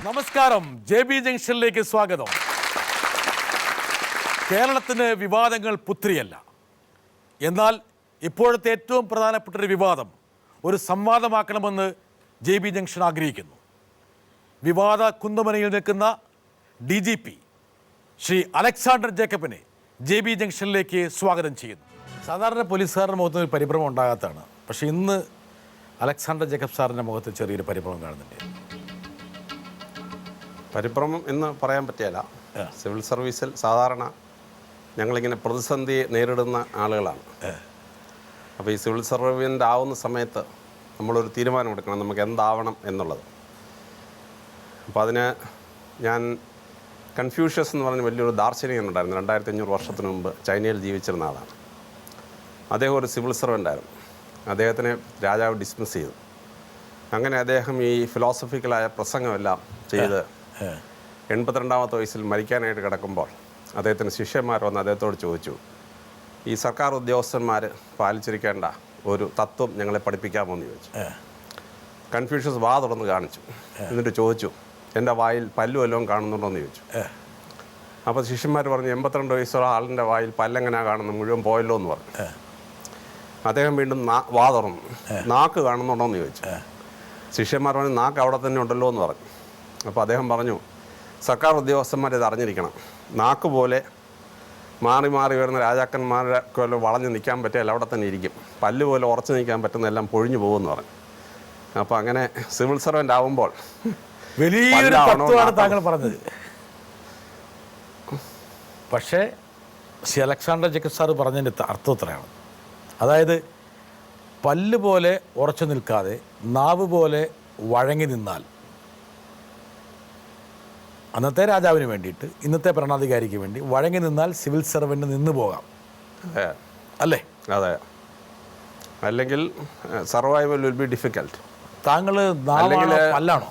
നമസ്കാരം, JB ജംഗ്ഷനിലേക്ക് സ്വാഗതം. കേരളത്തിന് വിവാദങ്ങൾ പുത്രിയല്ല. എന്നാൽ ഇപ്പോഴത്തെ ഏറ്റവും പ്രധാനപ്പെട്ട ഒരു വിവാദം ഒരു സംവാദമാക്കണമെന്ന് JB ജംഗ്ഷൻ ആഗ്രഹിക്കുന്നു. വിവാദ കുന്തമനയിൽ നിൽക്കുന്ന DGP ശ്രീ അലക്സാണ്ടർ ജേക്കബിനെ JB ജംഗ്ഷനിലേക്ക് സ്വാഗതം ചെയ്യുന്നു. സാധാരണ പോലീസുകാരുടെ മുഖത്ത് ഒരു പരിഭ്രമം ഉണ്ടാകാത്തതാണ്. പക്ഷേ ഇന്ന് അലക്സാണ്ടർ ജേക്കബ് സാറിൻ്റെ മുഖത്ത് ചെറിയൊരു പരിഭ്രമം കാണുന്നുണ്ട്. പരിഭ്രമം എന്ന് പറയാൻ പറ്റില്ല. സിവിൽ സർവീസിൽ സാധാരണ ഞങ്ങളിങ്ങനെ പ്രതിസന്ധി നേരിടുന്ന ആളുകളാണ്. അപ്പോൾ ഈ സിവിൽ സർവീസിൻ്റെ ആവുന്ന സമയത്ത് നമ്മളൊരു തീരുമാനമെടുക്കണം, നമുക്ക് എന്താവണം എന്നുള്ളത്. അപ്പോൾ അതിന് ഞാൻ കൺഫ്യൂഷ്യസ് എന്ന് പറഞ്ഞ വലിയൊരു ദാർശനികനുണ്ടായിരുന്നു. 2500 വർഷത്തിന് മുമ്പ് ചൈനയിൽ ജീവിച്ചിരുന്ന ആളാണ്. അദ്ദേഹം ഒരു സിവിൽ സർവൻ്റായിരുന്നു. അദ്ദേഹത്തിനെ രാജാവ് ഡിസ്മിസ് ചെയ്തു. അങ്ങനെ അദ്ദേഹം ഈ ഫിലോസഫിക്കലായ പ്രസംഗമെല്ലാം ചെയ്ത് 82ാമത്തെ വയസ്സിൽ മരിക്കാനായിട്ട് കിടക്കുമ്പോൾ അദ്ദേഹത്തിന് ശിഷ്യന്മാർ വന്ന് അദ്ദേഹത്തോട് ചോദിച്ചു, ഈ സർക്കാർ ഉദ്യോഗസ്ഥന്മാർ പാലിച്ചിരിക്കേണ്ട ഒരു തത്വം ഞങ്ങളെ പഠിപ്പിക്കാമോ എന്ന് ചോദിച്ചു. കൺഫ്യൂഷ്യസ് വാ തുറന്ന് കാണിച്ചു. എന്നിട്ട് ചോദിച്ചു, എൻ്റെ വായിൽ പല്ലു വല്ലതും കാണുന്നുണ്ടോ എന്ന് ചോദിച്ചു. അപ്പോൾ ശിഷ്യന്മാർ പറഞ്ഞു, 82 വയസ്സുള്ള ആളിൻ്റെ വായിൽ പല്ലെങ്ങനെയാണ് കാണുന്നത്, മുഴുവൻ പോയല്ലോ എന്ന് പറഞ്ഞു. അദ്ദേഹം വീണ്ടും വാ തുറന്നു, നാക്ക് കാണുന്നുണ്ടോ എന്ന് ചോദിച്ചു. ശിഷ്യന്മാർ പറഞ്ഞു, നാക്ക് അവിടെ തന്നെ ഉണ്ടല്ലോ എന്ന് പറഞ്ഞു. അപ്പോൾ അദ്ദേഹം പറഞ്ഞു, സർക്കാർ ഉദ്യോഗസ്ഥന്മാർ ഇത് അറിഞ്ഞിരിക്കണം, നാക്ക് പോലെ മാറി മാറി വരുന്ന രാജാക്കന്മാരൊക്കെ വളഞ്ഞ് നിൽക്കാൻ പറ്റിയാൽ അവിടെ തന്നെ ഇരിക്കും, പല്ല് പോലെ ഉറച്ചു നിൽക്കാൻ പറ്റുന്നതെല്ലാം പൊഴിഞ്ഞു പോകുമെന്ന് പറഞ്ഞു. അപ്പോൾ അങ്ങനെ സിവിൽ സർവൻ്റ് ആവുമ്പോൾ വലിയൊരു തത്വമാണ് താങ്കൾ പറഞ്ഞത്. പക്ഷേ ശ്രീ അലക്സാണ്ടർ ജേക്കബ് സാർ പറഞ്ഞതിൻ്റെ അർത്ഥം ഇത്രയാണ്. അതായത് പല്ല് പോലെ ഉറച്ചു നിൽക്കാതെ നാവ് പോലെ വഴങ്ങി നിന്നാൽ അന്നത്തെ രാജാവിന് വേണ്ടിയിട്ട് ഇന്നത്തെ ഭരണാധികാരിക്ക് വേണ്ടി വഴങ്ങി നിന്നാൽ സിവിൽ സർവൻ്റ് നിന്ന് പോകാം, അല്ലേ? അതെ, അല്ലെങ്കിൽ സർവൈവൽ വിൽ ബി ഡിഫിക്കൽട്ട്. താങ്കൾ പല്ലാണോ?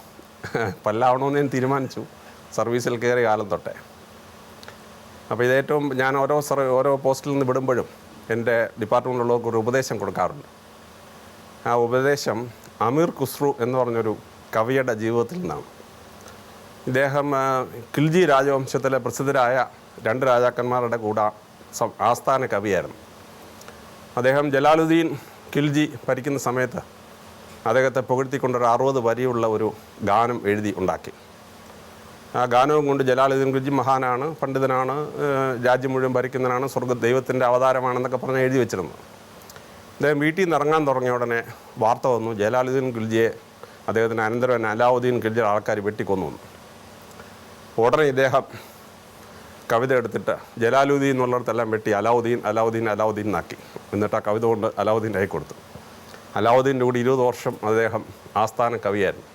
പല്ലാവണമെന്ന് ഞാൻ തീരുമാനിച്ചു സർവീസിൽ കയറിയ കാലം തൊട്ടേ. അപ്പോൾ ഇതേറ്റവും ഞാൻ ഓരോ പോസ്റ്റിൽ നിന്ന് വിടുമ്പോഴും എൻ്റെ ഡിപ്പാർട്ട്മെൻറ്റിലുള്ളവർക്ക് ഒരു ഉപദേശം കൊടുക്കാറുണ്ട്. ആ ഉപദേശം അമീർ ഖുസ്രു എന്ന് പറഞ്ഞൊരു കവിയുടെ ജീവിതത്തിൽ നിന്നാണ്. ഇദ്ദേഹം ഖിൽജി രാജവംശത്തിലെ പ്രസിദ്ധരായ 2 രാജാക്കന്മാരുടെ കൂടെ ആസ്ഥാന കവിയായിരുന്നു. അദ്ദേഹം ജലാലുദ്ദീൻ ഖിൽജി ഭരിക്കുന്ന സമയത്ത് അദ്ദേഹത്തെ പുകഴ്ത്തിക്കൊണ്ടൊരു 60 വരിയുള്ള ഒരു ഗാനം എഴുതി ഉണ്ടാക്കി. ആ ഗാനവും കൊണ്ട് ജലാലുദ്ദീൻ ഖിൽജി മഹാനാണ്, പണ്ഡിതനാണ്, രാജ്യം മുഴുവൻ ഭരിക്കുന്നതിനാണ്, ദൈവത്തിൻ്റെ അവതാരമാണെന്നൊക്കെ പറഞ്ഞ് എഴുതി വെച്ചിരുന്നു. അദ്ദേഹം വീട്ടിൽ നിന്ന് ഇറങ്ങാൻ തുടങ്ങിയ ഉടനെ വാർത്ത വന്നു, ജലാലുദ്ദീൻ ഖിൽജിയെ അദ്ദേഹത്തിന് അനന്തരവൻ അലാവുദ്ദീൻ ഖിൽജിയുടെ ആൾക്കാർ വെട്ടിക്കൊന്നു വന്നു. ഉടനെ ഇദ്ദേഹം കവിത എടുത്തിട്ട് ജലാലുദ്ദീൻ എന്നുള്ളിടത്തെല്ലാം വെട്ടി അലാവുദ്ദീൻ അലാവുദ്ദീൻ അലാവുദ്ദീൻ എന്നാക്കി. എന്നിട്ട് ആ കവിത കൊണ്ട് അലാവുദ്ദീൻ്റെ കൈ കൊടുത്തു. അലാവുദ്ദീൻ്റെ കൂടി 20 വർഷം അദ്ദേഹം ആസ്ഥാന കവിയായിരുന്നു.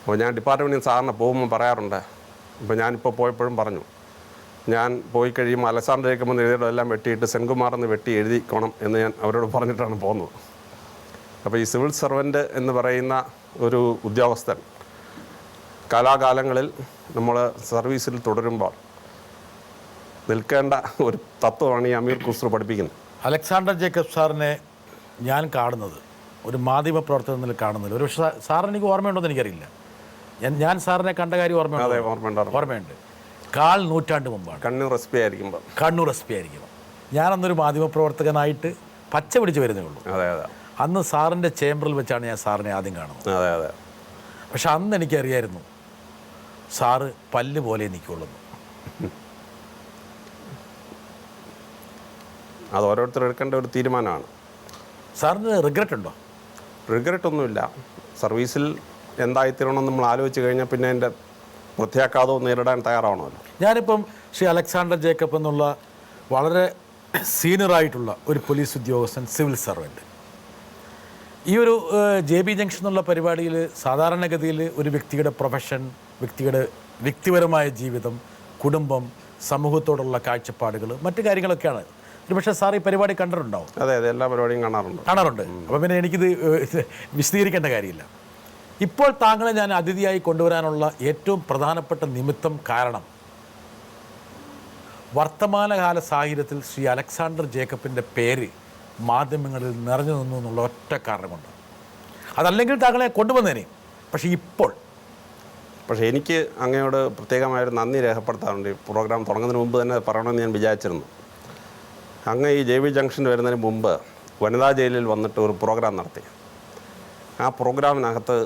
അപ്പോൾ ഞാൻ ഡിപ്പാർട്ട്മെൻറ്റിൽ സാറിന് പോകുമ്പോൾ പറയാറുണ്ട്, ഇപ്പോൾ ഞാനിപ്പോൾ പോയപ്പോഴും പറഞ്ഞു, ഞാൻ പോയി കഴിയുമ്പോൾ അലക്സാണ്ടർ ജേക്കബ് എഴുതിയതെല്ലാം വെട്ടിയിട്ട് സെൻകുമാർ എന്ന് വെട്ടി എഴുതിക്കോണം എന്ന് ഞാൻ അവരോട് പറഞ്ഞിട്ടാണ് പോകുന്നത്. അപ്പോൾ ഈ സിവിൽ സർവൻ്റ് എന്ന് പറയുന്ന ഒരു ഉദ്യോഗസ്ഥൻ കാലാകാലങ്ങളിൽ നമ്മൾ സർവീസിൽ തുടരുമ്പോൾ നിൽക്കേണ്ട ഒരു തത്വമാണ് ഈ അമീർ ഖുസ്രു പഠിപ്പിക്കുന്നത്. അലക്സാണ്ടർ ജേക്കബ് സാറിനെ ഞാൻ കാണുന്നത് ഒരു മാധ്യമ പ്രവർത്തനത്തിൽ കാണുന്നില്ല. ഒരു സാറിന് എനിക്ക് ഓർമ്മയുണ്ടോയെന്ന് എനിക്കറിയില്ല. ഞാൻ സാറിനെ കണ്ട കാര്യം ഓർമ്മയുണ്ട്. 1/4 നൂറ്റാണ്ട് മുമ്പാണ്. കണ്ണൂർ എസ് പി ആയിരിക്കുമ്പോൾ ഞാനന്നൊരു മാധ്യമ പ്രവർത്തകനായിട്ട് പച്ച പിടിച്ച് വരുന്നേ ഉള്ളൂ. അന്ന് സാറിൻ്റെ ചേംബറിൽ വെച്ചാണ് ഞാൻ സാറിനെ ആദ്യം കാണുന്നത്. പക്ഷെ അന്ന് എനിക്കറിയായിരുന്നു സാറ് പല്ല് പോലെ നിൽക്കുള്ളൂ. അത് ഓരോരുത്തർ എടുക്കേണ്ട ഒരു തീരുമാനമാണ്. സാറിന് റിഗ്രറ്റ് ഉണ്ടോ? റിഗ്രറ്റൊന്നുമില്ല. സർവീസിൽ എന്തായിത്തീരണമെന്ന് നമ്മൾ ആലോചിച്ച് കഴിഞ്ഞാൽ പിന്നെ എൻ്റെ പ്രത്യാഘാതവും നേരിടാൻ തയ്യാറാവണമല്ലോ. ഞാനിപ്പം ശ്രീ അലക്സാണ്ടർ ജേക്കബ് എന്നുള്ള വളരെ സീനിയറായിട്ടുള്ള ഒരു പോലീസ് ഉദ്യോഗസ്ഥൻ, സിവിൽ സർവൻ്റ്, ഈ ഒരു JB ജംഗ്ഷൻ എന്നുള്ള പരിപാടിയിൽ സാധാരണഗതിയിൽ ഒരു വ്യക്തിയുടെ പ്രൊഫഷൻ, വ്യക്തിയുടെ വ്യക്തിപരമായ ജീവിതം, കുടുംബം, സമൂഹത്തോടുള്ള കാഴ്ചപ്പാടുകൾ, മറ്റു കാര്യങ്ങളൊക്കെയാണ്. ഒരു പക്ഷേ സാർ ഈ പരിപാടി കണ്ടിട്ടുണ്ടാവും. അതെ, എല്ലാ പരിപാടിയും കാണാറുണ്ട്. അപ്പോൾ പിന്നെ എനിക്കിത് വിശദീകരിക്കേണ്ട കാര്യമില്ല. ഇപ്പോൾ താങ്കളെ ഞാൻ അതിഥിയായി കൊണ്ടുവരാനുള്ള ഏറ്റവും പ്രധാനപ്പെട്ട നിമിത്തം കാരണം വർത്തമാനകാല സാഹചര്യത്തിൽ ശ്രീ അലക്സാണ്ടർ ജേക്കബിൻ്റെ പേര് മാധ്യമങ്ങളിൽ നിറഞ്ഞു നിന്നു എന്നുള്ള ഒറ്റ കാരണം കൊണ്ട്. അതല്ലെങ്കിൽ താങ്കളെ കൊണ്ടുവന്നേനെ. പക്ഷേ ഇപ്പോൾ പക്ഷേ എനിക്ക് അങ്ങയോട് പ്രത്യേകമായൊരു നന്ദി രേഖപ്പെടുത്താറുണ്ട്. ഈ പ്രോഗ്രാം തുടങ്ങുന്നതിന് മുമ്പ് തന്നെ പറയണമെന്ന് ഞാൻ വിചാരിച്ചിരുന്നു. അങ്ങ് ഈ JB ജംഗ്ഷൻ വരുന്നതിന് മുമ്പ് വനിതാ ജയിലിൽ വന്നിട്ട് ഒരു പ്രോഗ്രാം നടത്തി. ആ പ്രോഗ്രാമിനകത്ത്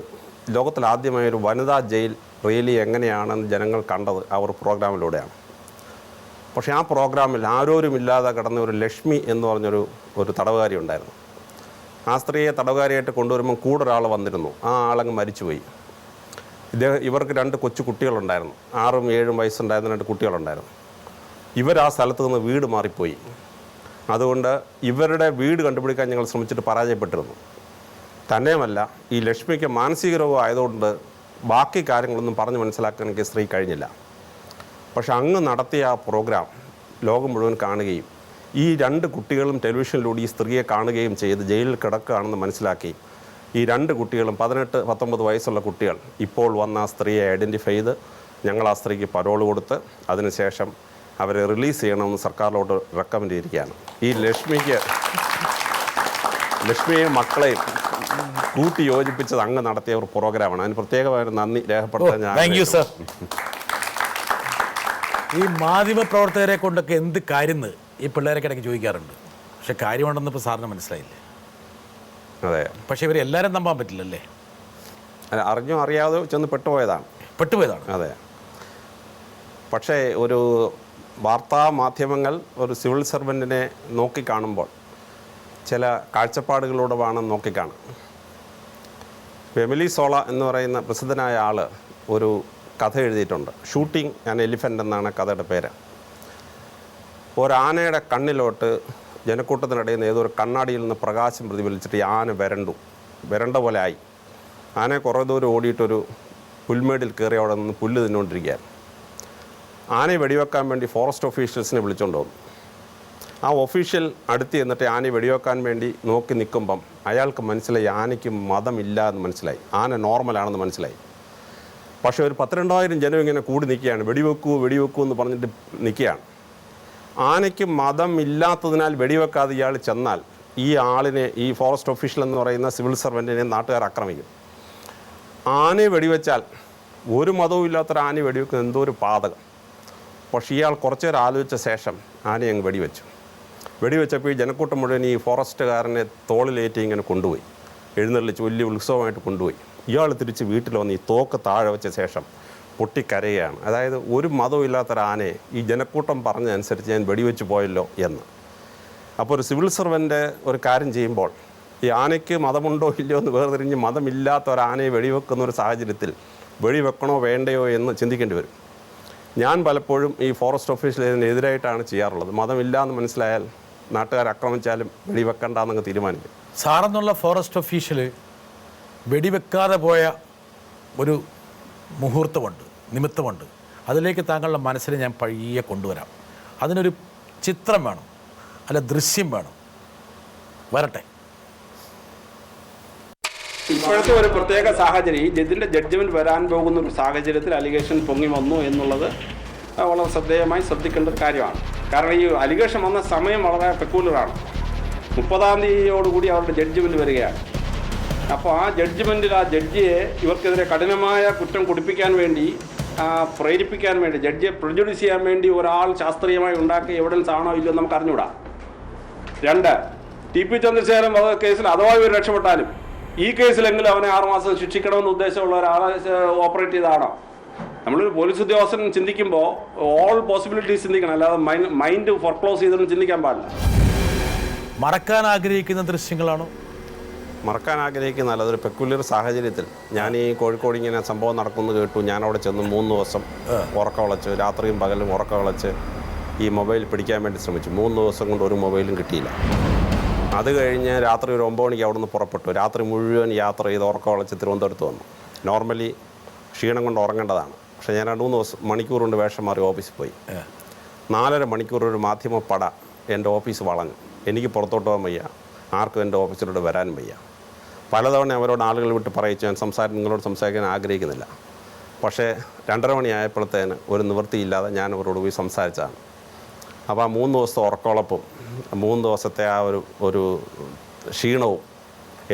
ലോകത്തിലാദ്യമായൊരു വനിതാ ജയിൽ റിയലി എങ്ങനെയാണെന്ന് ജനങ്ങൾ കണ്ടത് ആ ഒരു പ്രോഗ്രാമിലൂടെയാണ്. പക്ഷേ ആ പ്രോഗ്രാമിൽ ആരോരുമില്ലാതെ കിടന്ന ഒരു ലക്ഷ്മി എന്ന് പറഞ്ഞൊരു തടവുകാരി ഉണ്ടായിരുന്നു. ആ സ്ത്രീയെ തടവുകാരിയായിട്ട് കൊണ്ടുവരുമ്പം കൂടെ ഒരാൾ വന്നിരുന്നു. ആ ആളങ്ങ് മരിച്ചുപോയി. ഇവർക്ക് 2 കൊച്ചു കുട്ടികളുണ്ടായിരുന്നു. 6ഉം 7ഉം വയസ്സുണ്ടായിരുന്ന 2 കുട്ടികളുണ്ടായിരുന്നു. ആ സ്ഥലത്ത് നിന്ന് വീട് മാറിപ്പോയി. അതുകൊണ്ട് ഇവരുടെ വീട് കണ്ടുപിടിക്കാൻ ഞങ്ങൾ ശ്രമിച്ചിട്ട് പരാജയപ്പെട്ടിരുന്നു. തന്നെയുമല്ല, ഈ ലക്ഷ്മിക്ക് മാനസിക രോഗം ആയതുകൊണ്ട് ബാക്കി കാര്യങ്ങളൊന്നും പറഞ്ഞ് മനസ്സിലാക്കാൻ എനിക്ക് സ്ത്രീ കഴിഞ്ഞില്ല. പക്ഷെ അങ്ങ് നടത്തിയ ആ പ്രോഗ്രാം ലോകം മുഴുവൻ കാണുകയും ഈ 2 കുട്ടികളും ടെലിവിഷനിലൂടെ ഈ സ്ത്രീയെ കാണുകയും ചെയ്ത് ജയിലിൽ കിടക്കുകയാണെന്ന് മനസ്സിലാക്കി ഈ 2 കുട്ടികളും 18-19 വയസ്സുള്ള കുട്ടികൾ ഇപ്പോൾ വന്ന ആ സ്ത്രീയെ ഐഡൻറ്റിഫൈ ചെയ്ത് ഞങ്ങൾ ആ സ്ത്രീക്ക് പരോൾ കൊടുത്ത് അതിനുശേഷം അവരെ റിലീസ് ചെയ്യണമെന്ന് സർക്കാരിലോട്ട് റെക്കമെൻഡ് ചെയ്തിരിക്കുകയാണ്. ഈ ലക്ഷ്മിയെയും മക്കളെയും കൂട്ടി യോജിപ്പിച്ചത് അങ്ങ് നടത്തിയ ഒരു പ്രോഗ്രാമാണ്. അതിന് പ്രത്യേകമായൊരു നന്ദി രേഖപ്പെടുത്താൻ ഞാൻ. Thank you sir. ഈ മാധ്യമ പ്രവർത്തകരെ കൊണ്ടൊക്കെ എന്ത് കാര്യം ഈ പിള്ളേരൊക്കെ ഇടയ്ക്ക് ചോദിക്കാറുണ്ട്. പക്ഷെ കാര്യമുണ്ടെന്ന് ഇപ്പോൾ സാറിന് മനസ്സിലായില്ലേ? അതെ. പക്ഷെ ഇവരെല്ലാവരും നമ്പാൻ പറ്റില്ലല്ലേ? അറിഞ്ഞോ അറിയാതെ ചെന്ന് പെട്ടുപോയതാണ്. അതെ. പക്ഷേ ഒരു വാർത്താ മാധ്യമങ്ങൾ ഒരു സിവിൽ സർവൻറ്റിനെ നോക്കിക്കാണുമ്പോൾ ചില കാഴ്ചപ്പാടുകളോട് വേണം നോക്കിക്കാണും. എമിലി സോള എന്ന് പറയുന്ന പ്രസിദ്ധനായ ആൾ ഒരു കഥ എഴുതിയിട്ടുണ്ട്. ഷൂട്ടിംഗ് ആൻ എലിഫൻ്റ് എന്നാണ് കഥയുടെ പേര്. ഒരാനയുടെ കണ്ണിലോട്ട് ജനക്കൂട്ടത്തിനിടയിൽ നിന്ന് ഏതൊരു കണ്ണാടിയിൽ നിന്ന് പ്രകാശം പ്രതിഫലിച്ചിട്ട് ഈ ആന വരണ്ട പോലെ ആയി. ആന കുറേ ദൂരം ഓടിയിട്ടൊരു പുൽമേടിൽ കയറി അവിടെ നിന്ന് പുല്ല് തിന്നുകൊണ്ടിരിക്കുകയായിരുന്നു. ആനയെ വെടിവെക്കാൻ വേണ്ടി ഫോറസ്റ്റ് ഓഫീഷ്യൽസിനെ വിളിച്ചുകൊണ്ട് വന്നു. ആ ഒഫീഷ്യൽ അടുത്ത് ചെന്നിട്ട് ആനയെ വെടിവെക്കാൻ വേണ്ടി നോക്കി നിൽക്കുമ്പം അയാൾക്ക് മനസ്സിലായി ആനയ്ക്ക് മതമില്ല എന്ന് മനസ്സിലായി, ആന നോർമലാണെന്ന് മനസ്സിലായി. പക്ഷേ ഒരു 12,000 ജനം ഇങ്ങനെ കൂടി നിൽക്കുകയാണ്, വെടിവെക്കൂ എന്ന് പറഞ്ഞിട്ട് നിൽക്കുകയാണ്. ആനയ്ക്ക് മതമില്ലാത്തതിനാൽ വെടിവെക്കാതെ ഇയാൾ ചെന്നാൽ ഈ ആളിനെ, ഈ ഫോറസ്റ്റ് ഒഫീഷ്യൽ എന്ന് പറയുന്ന സിവിൽ സർവൻറ്റിനെ നാട്ടുകാർ ആക്രമിക്കും. ആനയെ വെടിവെച്ചാൽ ഒരു മതവും ഇല്ലാത്തൊരു ആനയെ വെടിവെക്കുന്ന എന്തോ ഒരു പാതകം. പക്ഷേ ഇയാൾ കുറച്ചു നേരം ആലോചിച്ച ശേഷം ആനയെ അങ്ങ് വെടിവെച്ചപ്പോൾ ഈ ജനക്കൂട്ടം മുഴുവൻ ഈ ഫോറസ്റ്റുകാരനെ തോളിലേറ്റി ഇങ്ങനെ കൊണ്ടുപോയി, എഴുന്നള്ളിച്ച് വലിയ ഉത്സവമായിട്ട് കൊണ്ടുപോയി. ഇയാൾ തിരിച്ച് വീട്ടിൽ വന്ന് ഈ തോക്ക് താഴെ വെച്ച ശേഷം പൊട്ടിക്കരയുകയാണ്. അതായത് ഒരു മതവും ഇല്ലാത്തൊരു ആനയെ ഈ ജനക്കൂട്ടം പറഞ്ഞതനുസരിച്ച് ഞാൻ വെടിവെച്ച് പോയല്ലോ എന്ന്. അപ്പോൾ ഒരു സിവിൽ സർവൻ്റ് ഒരു കാര്യം ചെയ്യുമ്പോൾ ഈ ആനയ്ക്ക് മതമുണ്ടോ ഇല്ലയോ എന്ന് വേർതിരിഞ്ഞ് മതമില്ലാത്ത ഒരു ആനയെ വെടിവെക്കുന്ന ഒരു സാഹചര്യത്തിൽ വെടിവെക്കണോ വേണ്ടയോ എന്ന് ചിന്തിക്കേണ്ടി വരും. ഞാൻ പലപ്പോഴും ഈ ഫോറസ്റ്റ് ഓഫീസിനെതിരായിട്ടാണ് ചെയ്യാറുള്ളത്. മതമില്ല എന്ന് മനസ്സിലായാൽ നാട്ടുകാർ ആക്രമിച്ചാലും വെടിവെക്കണ്ടെന്നങ്ങ് തീരുമാനിക്കും. സാറെന്നുള്ള ഫോറസ്റ്റ് ഓഫീഷ്യൽ വെടിവെക്കാതെ പോയ ഒരു മുഹൂർത്തമുണ്ട്, നിമിത്തമുണ്ട്. അതിലേക്ക് താങ്കളുടെ മനസ്സിനെ ഞാൻ പയ്യെ കൊണ്ടുവരാം. അതിനൊരു ചിത്രം വേണം, അല്ല ദൃശ്യം വേണം. വരട്ടെ. ഇപ്പോഴത്തെ ഒരു പ്രത്യേക സാഹചര്യം, ഈ ജഡ്ജിൻ്റെ ജഡ്ജ്മെൻറ്റ് വരാൻ പോകുന്ന ഒരു സാഹചര്യത്തിൽ അലിഗേഷൻ പൊങ്ങി വന്നു എന്നുള്ളത് വളരെ ശ്രദ്ധേയമായി ശ്രദ്ധിക്കേണ്ട ഒരു കാര്യമാണ്. കാരണം ഈ അലിഗേഷൻ വന്ന സമയം വളരെ പെക്കൂലറാണ്. 30-ാം തീയതിയോടുകൂടി അവരുടെ ജഡ്ജ്മെൻറ്റ് വരികയാണ്. അപ്പോൾ ആ ജഡ്ജ്മെൻറ്റിൽ ആ ജഡ്ജിയെ ഇവർക്കെതിരെ കഠിനമായ കുറ്റം കുടിപ്പിക്കാൻ വേണ്ടി, പ്രേരിപ്പിക്കാൻ വേണ്ടി, ജഡ്ജിയെ പ്രൊഡ്യൂസ് ചെയ്യാൻ വേണ്ടി ഒരാൾ ശാസ്ത്രീയമായി ഉണ്ടാക്കിയ എവിഡൻസ് ആണോ ഇല്ലയോ നമുക്ക് അറിഞ്ഞുകൂടാ. 2, TP ചന്ദ്രശേഖരൻ വധ കേസിൽ അഥവാ ഇവർ രക്ഷപ്പെട്ടാലും ഈ കേസിലെങ്കിലും അവനെ 6 മാസം ശിക്ഷിക്കണമെന്ന് ഉദ്ദേശമുള്ള ഒരാളെ ഓപ്പറേറ്റ് ചെയ്തതാണോ? നമ്മളൊരു പോലീസ് ഉദ്യോഗസ്ഥൻ ചിന്തിക്കുമ്പോൾ ഓൾ പോസിബിലിറ്റീസ് ചിന്തിക്കണം, അല്ലാതെ മൈൻഡ് ഫോർക്ലോസ് ചെയ്തൊന്നും ചിന്തിക്കാൻ പാടില്ല. മറക്കാൻ ആഗ്രഹിക്കുന്ന ദൃശ്യങ്ങളാണോ? മറക്കാൻ ആഗ്രഹിക്കുന്നതല്ല. അതൊരു പെക്യുലർ സാഹചര്യത്തിൽ ഞാൻ ഈ കോഴിക്കോട് ഇങ്ങനെ സംഭവം നടക്കുന്നു കേട്ടു. ഞാൻ അവിടെ ചെന്ന് 3 ദിവസം ഉറക്കമുളച്ച്, രാത്രിയും പകലും ഉറക്കമുളച്ച് ഈ മൊബൈൽ പിടിക്കാൻ വേണ്ടി ശ്രമിച്ചു. 3 ദിവസം കൊണ്ട് ഒരു മൊബൈലും കിട്ടിയില്ല. അത് കഴിഞ്ഞ് രാത്രി ഒരു 9 മണിക്ക് അവിടെ നിന്ന് പുറപ്പെട്ടു. രാത്രി മുഴുവൻ യാത്ര ചെയ്ത് ഉറക്കമുളച്ച് തിരുവനന്തപുരത്ത് വന്നു. നോർമലി ക്ഷീണം കൊണ്ട് ഉറങ്ങേണ്ടതാണ്. പക്ഷേ ഞാൻ 2-3 മണിക്കൂർ കൊണ്ട് വേഷം മാറി ഓഫീസിൽ പോയി. 4.5 മണിക്കൂർ ഒരു മാധ്യമ പട എൻ്റെ ഓഫീസ് വളഞ്ഞു. എനിക്ക് പുറത്തോട്ട് പോകാൻ വയ്യ, ആർക്കും എൻ്റെ ഓഫീസിലോട്ട് വരാനും വയ്യ. പലതവണ അവരോട് ആളുകൾ വിട്ട് പറയിച്ചു, ഞാൻ നിങ്ങളോട് സംസാരിക്കാൻ ആഗ്രഹിക്കുന്നില്ല. പക്ഷേ 2:30 മണിയായപ്പോഴത്തേന് ഒരു നിവൃത്തിയില്ലാതെ ഞാൻ അവരോട് പോയി സംസാരിച്ചതാണ്. അപ്പോൾ ആ 3 ദിവസത്തെ ഉറക്കമുളപ്പും 3 ദിവസത്തെ ആ ഒരു ക്ഷീണവും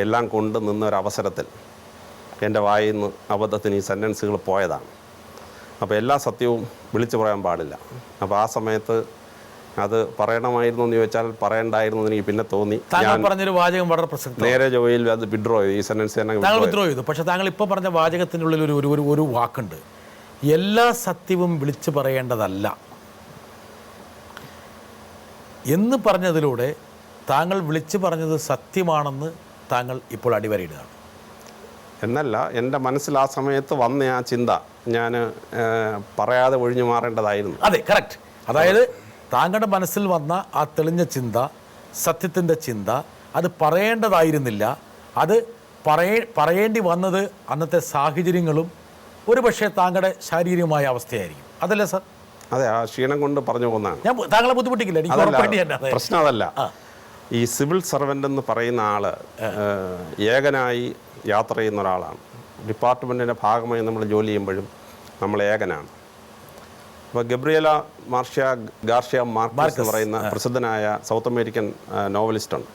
എല്ലാം കൊണ്ട് നിന്നൊരവസരത്തിൽ എൻ്റെ വായിൽ നിന്ന് അബദ്ധത്തിന് ഈ സെൻറ്റൻസുകൾ പോയതാണ്. അപ്പോൾ എല്ലാ സത്യവും വിളിച്ചു പറയാൻ പാടില്ല. അപ്പോൾ ആ സമയത്ത് അത് പറയണമായിരുന്നു എന്ന് ചോദിച്ചാൽ പറയണ്ടായിരുന്നു എന്ന് എനിക്ക് പിന്നെ തോന്നി. താങ്കൾ പറഞ്ഞൊരു വാചകം വളരെ പ്രസക്തം. നേരെ ജോയിൽ അത് വിഡ്രോ ചെയ്തു. ഈ സെന്റൻസ് താങ്കൾ വിഡ്രോ ചെയ്തു. പക്ഷേ താങ്കൾ ഇപ്പോൾ പറഞ്ഞ വാചകത്തിൻ്റെ ഉള്ളിൽ ഒരു വാക്കുണ്ട്, എല്ലാ സത്യവും വിളിച്ചു പറയേണ്ടതല്ല എന്ന് പറഞ്ഞതിലൂടെ താങ്കൾ വിളിച്ചു പറഞ്ഞത് സത്യമാണെന്ന് താങ്കൾ ഇപ്പോൾ അടിവരയിടുകയാണ്. എന്നല്ല, എൻ്റെ മനസ്സിൽ ആ സമയത്ത് വന്ന ആ ചിന്ത ഞാൻ പറയാതെ ഒഴിഞ്ഞു മാറേണ്ടതായിരുന്നു. അതെ, കറക്റ്റ്. അതായത് താങ്കളുടെ മനസ്സിൽ വന്ന ആ തെളിഞ്ഞ ചിന്ത, സത്യത്തിൻ്റെ ചിന്ത, അത് പറയേണ്ടതായിരുന്നില്ല. അത് പറയേണ്ടി വന്നത് അന്നത്തെ സാഹചര്യങ്ങളും ഒരു പക്ഷേ താങ്കളുടെ ശാരീരികമായ അവസ്ഥയായിരിക്കും. അതല്ലേ സാർ? അതെ, ആ ക്ഷീണം കൊണ്ട് പറഞ്ഞു പോകുന്നതാണ്. ഞാൻ താങ്കളെ ബുദ്ധിമുട്ടിക്കില്ല, എനിക്ക് ഉറപ്പുവേണ്ടി തന്നെ. പ്രശ്നം അതല്ല. ഈ സിവിൽ സർവൻ്റ് എന്ന് പറയുന്ന ആൾ ഏകനായി യാത്ര ചെയ്യുന്ന ഒരാളാണ്. ഡിപ്പാർട്ട്മെൻറ്റിൻ്റെ ഭാഗമായി നമ്മൾ ജോലി ചെയ്യുമ്പോഴും നമ്മൾ ഏകനാണ്. അപ്പോൾ ഗബ്രിയേല ഗാർഷ്യ മാർക്കസ് എന്ന് പറയുന്ന പ്രസിദ്ധനായ സൗത്ത് അമേരിക്കൻ നോവലിസ്റ്റുണ്ട്.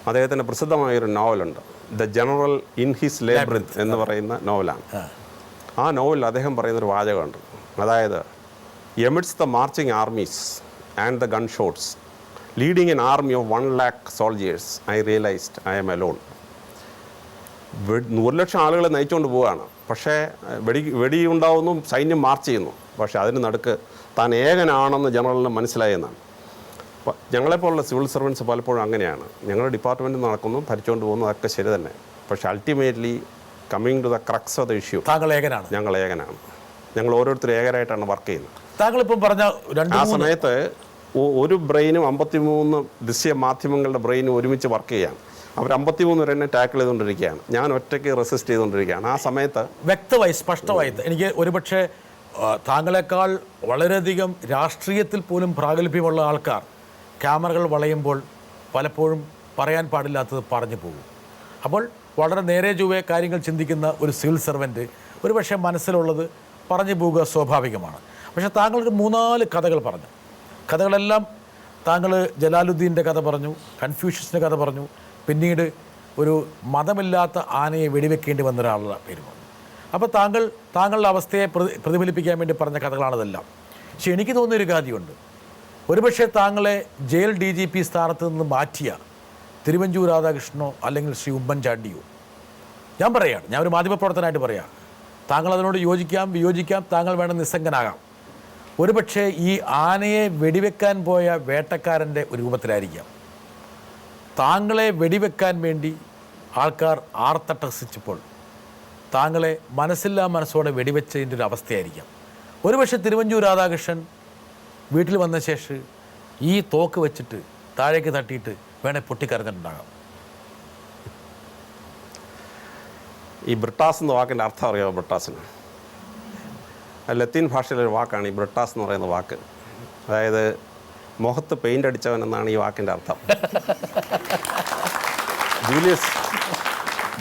അദ്ദേഹത്തിൻ്റെ പ്രസിദ്ധമായൊരു നോവലുണ്ട്, the general in his labyrinth എന്ന് പറയുന്ന നോവലാണ്. ആ നോവലിൽ അദ്ദേഹം പറയുന്നൊരു വാചകമുണ്ട്, അതായത് amidst the marching armies and the gun shots leading an army of 1,00,000 soldiers I realised I am alone. 100,000 ആളുകളെ നയിച്ചുകൊണ്ട് പോവുകയാണ്, പക്ഷേ വെടി ഉണ്ടാവുന്നു, സൈന്യം മാർച്ച് ചെയ്യുന്നു, പക്ഷേ അതിന് നടുക്ക് താൻ ഏകനാണെന്ന് ജനറലിന് മനസ്സിലായെന്നാണ്. അപ്പോൾ ഞങ്ങളെപ്പോലുള്ള സിവിൽ സർവൻസ് പലപ്പോഴും അങ്ങനെയാണ്. ഞങ്ങളുടെ ഡിപ്പാർട്ട്മെൻറ്റ് നടക്കുന്നു, ഭരിച്ചുകൊണ്ട് പോകുന്നു, അതൊക്കെ ശരി തന്നെ. പക്ഷേ ultimately coming to the crux of the issue, താങ്കൾ ഏകനാണ്. ഞങ്ങൾ ഏകനാണ്. ഞങ്ങൾ ഓരോരുത്തരും ഏകരായിട്ടാണ് വർക്ക് ചെയ്യുന്നത്. താങ്കളിപ്പം പറഞ്ഞ ആ സമയത്ത് ഒരു ബ്രെയിനും 53 ദൃശ്യ മാധ്യമങ്ങളുടെ ബ്രെയിനും ഒരുമിച്ച് വർക്ക് ചെയ്യാം. അവർ 53 പേരെന്നെ ടാക്കിൾ ചെയ്തുകൊണ്ടിരിക്കുകയാണ്, ഞാൻ ഒറ്റയ്ക്ക് റെസിസ്റ്റ് ചെയ്തുകൊണ്ടിരിക്കുകയാണ്. ആ സമയത്ത് വ്യക്തമായി സ്പഷ്ടമായി എനിക്ക് ഒരുപക്ഷെ താങ്കളെക്കാൾ വളരെയധികം രാഷ്ട്രീയത്തിൽ പോലും പ്രാഗൽഭ്യമുള്ള ആൾക്കാർ ക്യാമറകൾ വളയുമ്പോൾ പലപ്പോഴും പറയാൻ പാടില്ലാത്തത് പറഞ്ഞു പോകും. അപ്പോൾ വളരെ നേരെ ചൊവ്വേ കാര്യങ്ങൾ ചിന്തിക്കുന്ന ഒരു സിവിൽ സർവൻറ്റ് ഒരുപക്ഷെ മനസ്സിലുള്ളത് പറഞ്ഞു പോവുക സ്വാഭാവികമാണ്. പക്ഷേ താങ്കളൊരു 3-4 കഥകൾ പറഞ്ഞു. കഥകളെല്ലാം താങ്കൾ ജലാലുദ്ദീൻ്റെ കഥ പറഞ്ഞു, കൺഫ്യൂഷ്യസിൻ്റെ കഥ പറഞ്ഞു, പിന്നീട് ഒരു മതമില്ലാത്ത ആനയെ വെടിവെക്കേണ്ടി വന്ന ഒരാളുടെ പേര് പറഞ്ഞു. അപ്പോൾ താങ്കളുടെ അവസ്ഥയെ പ്രതിഫലിപ്പിക്കാൻ വേണ്ടി പറഞ്ഞ കഥകളാണിതെല്ലാം. പക്ഷെ എനിക്ക് തോന്നിയൊരു കാര്യമുണ്ട്, ഒരുപക്ഷെ താങ്കളെ ജയിൽ DGP സ്ഥാനത്ത് നിന്ന് മാറ്റിയ തിരുവഞ്ചൂർ രാധാകൃഷ്ണനോ അല്ലെങ്കിൽ ശ്രീ ഉമ്മൻചാണ്ടിയോ, ഞാൻ പറയുകയാണ്, ഞാൻ ഒരു മാധ്യമപ്രവർത്തനമായിട്ട് പറയാം, താങ്കൾ അതിനോട് യോജിക്കാം വിയോജിക്കാം, താങ്കൾ വേണം നിസ്സംഗനാകാം. ഒരുപക്ഷെ ഈ ആനയെ വെടിവെക്കാൻ പോയ വേട്ടക്കാരൻ്റെ ഒരു രൂപത്തിലായിരിക്കാം താങ്കളെ വെടിവെക്കാൻ വേണ്ടി ആൾക്കാർ ആർത്തട്ടഹസിച്ചപ്പോൾ താങ്കളെ മനസ്സില്ലാ മനസ്സോടെ വെടിവെച്ചതിൻ്റെ ഒരു അവസ്ഥയായിരിക്കാം. ഒരുപക്ഷെ തിരുവഞ്ചൂർ രാധാകൃഷ്ണൻ വീട്ടിൽ വന്ന ശേഷം ഈ തോക്ക് വെച്ചിട്ട് താഴേക്ക് തട്ടിയിട്ട് വേണേൽ പൊട്ടിക്കരഞ്ഞിട്ടുണ്ടാകാം. ഈ ബ്രിട്ടാസ് എന്ന വാക്കിൻ്റെ അർത്ഥം അറിയാമോ? ബ്രിട്ടാസിന് ലത്തീൻ ഭാഷയിലൊരു വാക്കാണ് ഈ ബ്രിട്ടാസ് എന്ന് പറയുന്ന വാക്ക്. അതായത് മുഖത്ത് പെയിൻ്റ് അടിച്ചവൻ എന്നാണ് ഈ വാക്കിൻ്റെ അർത്ഥം.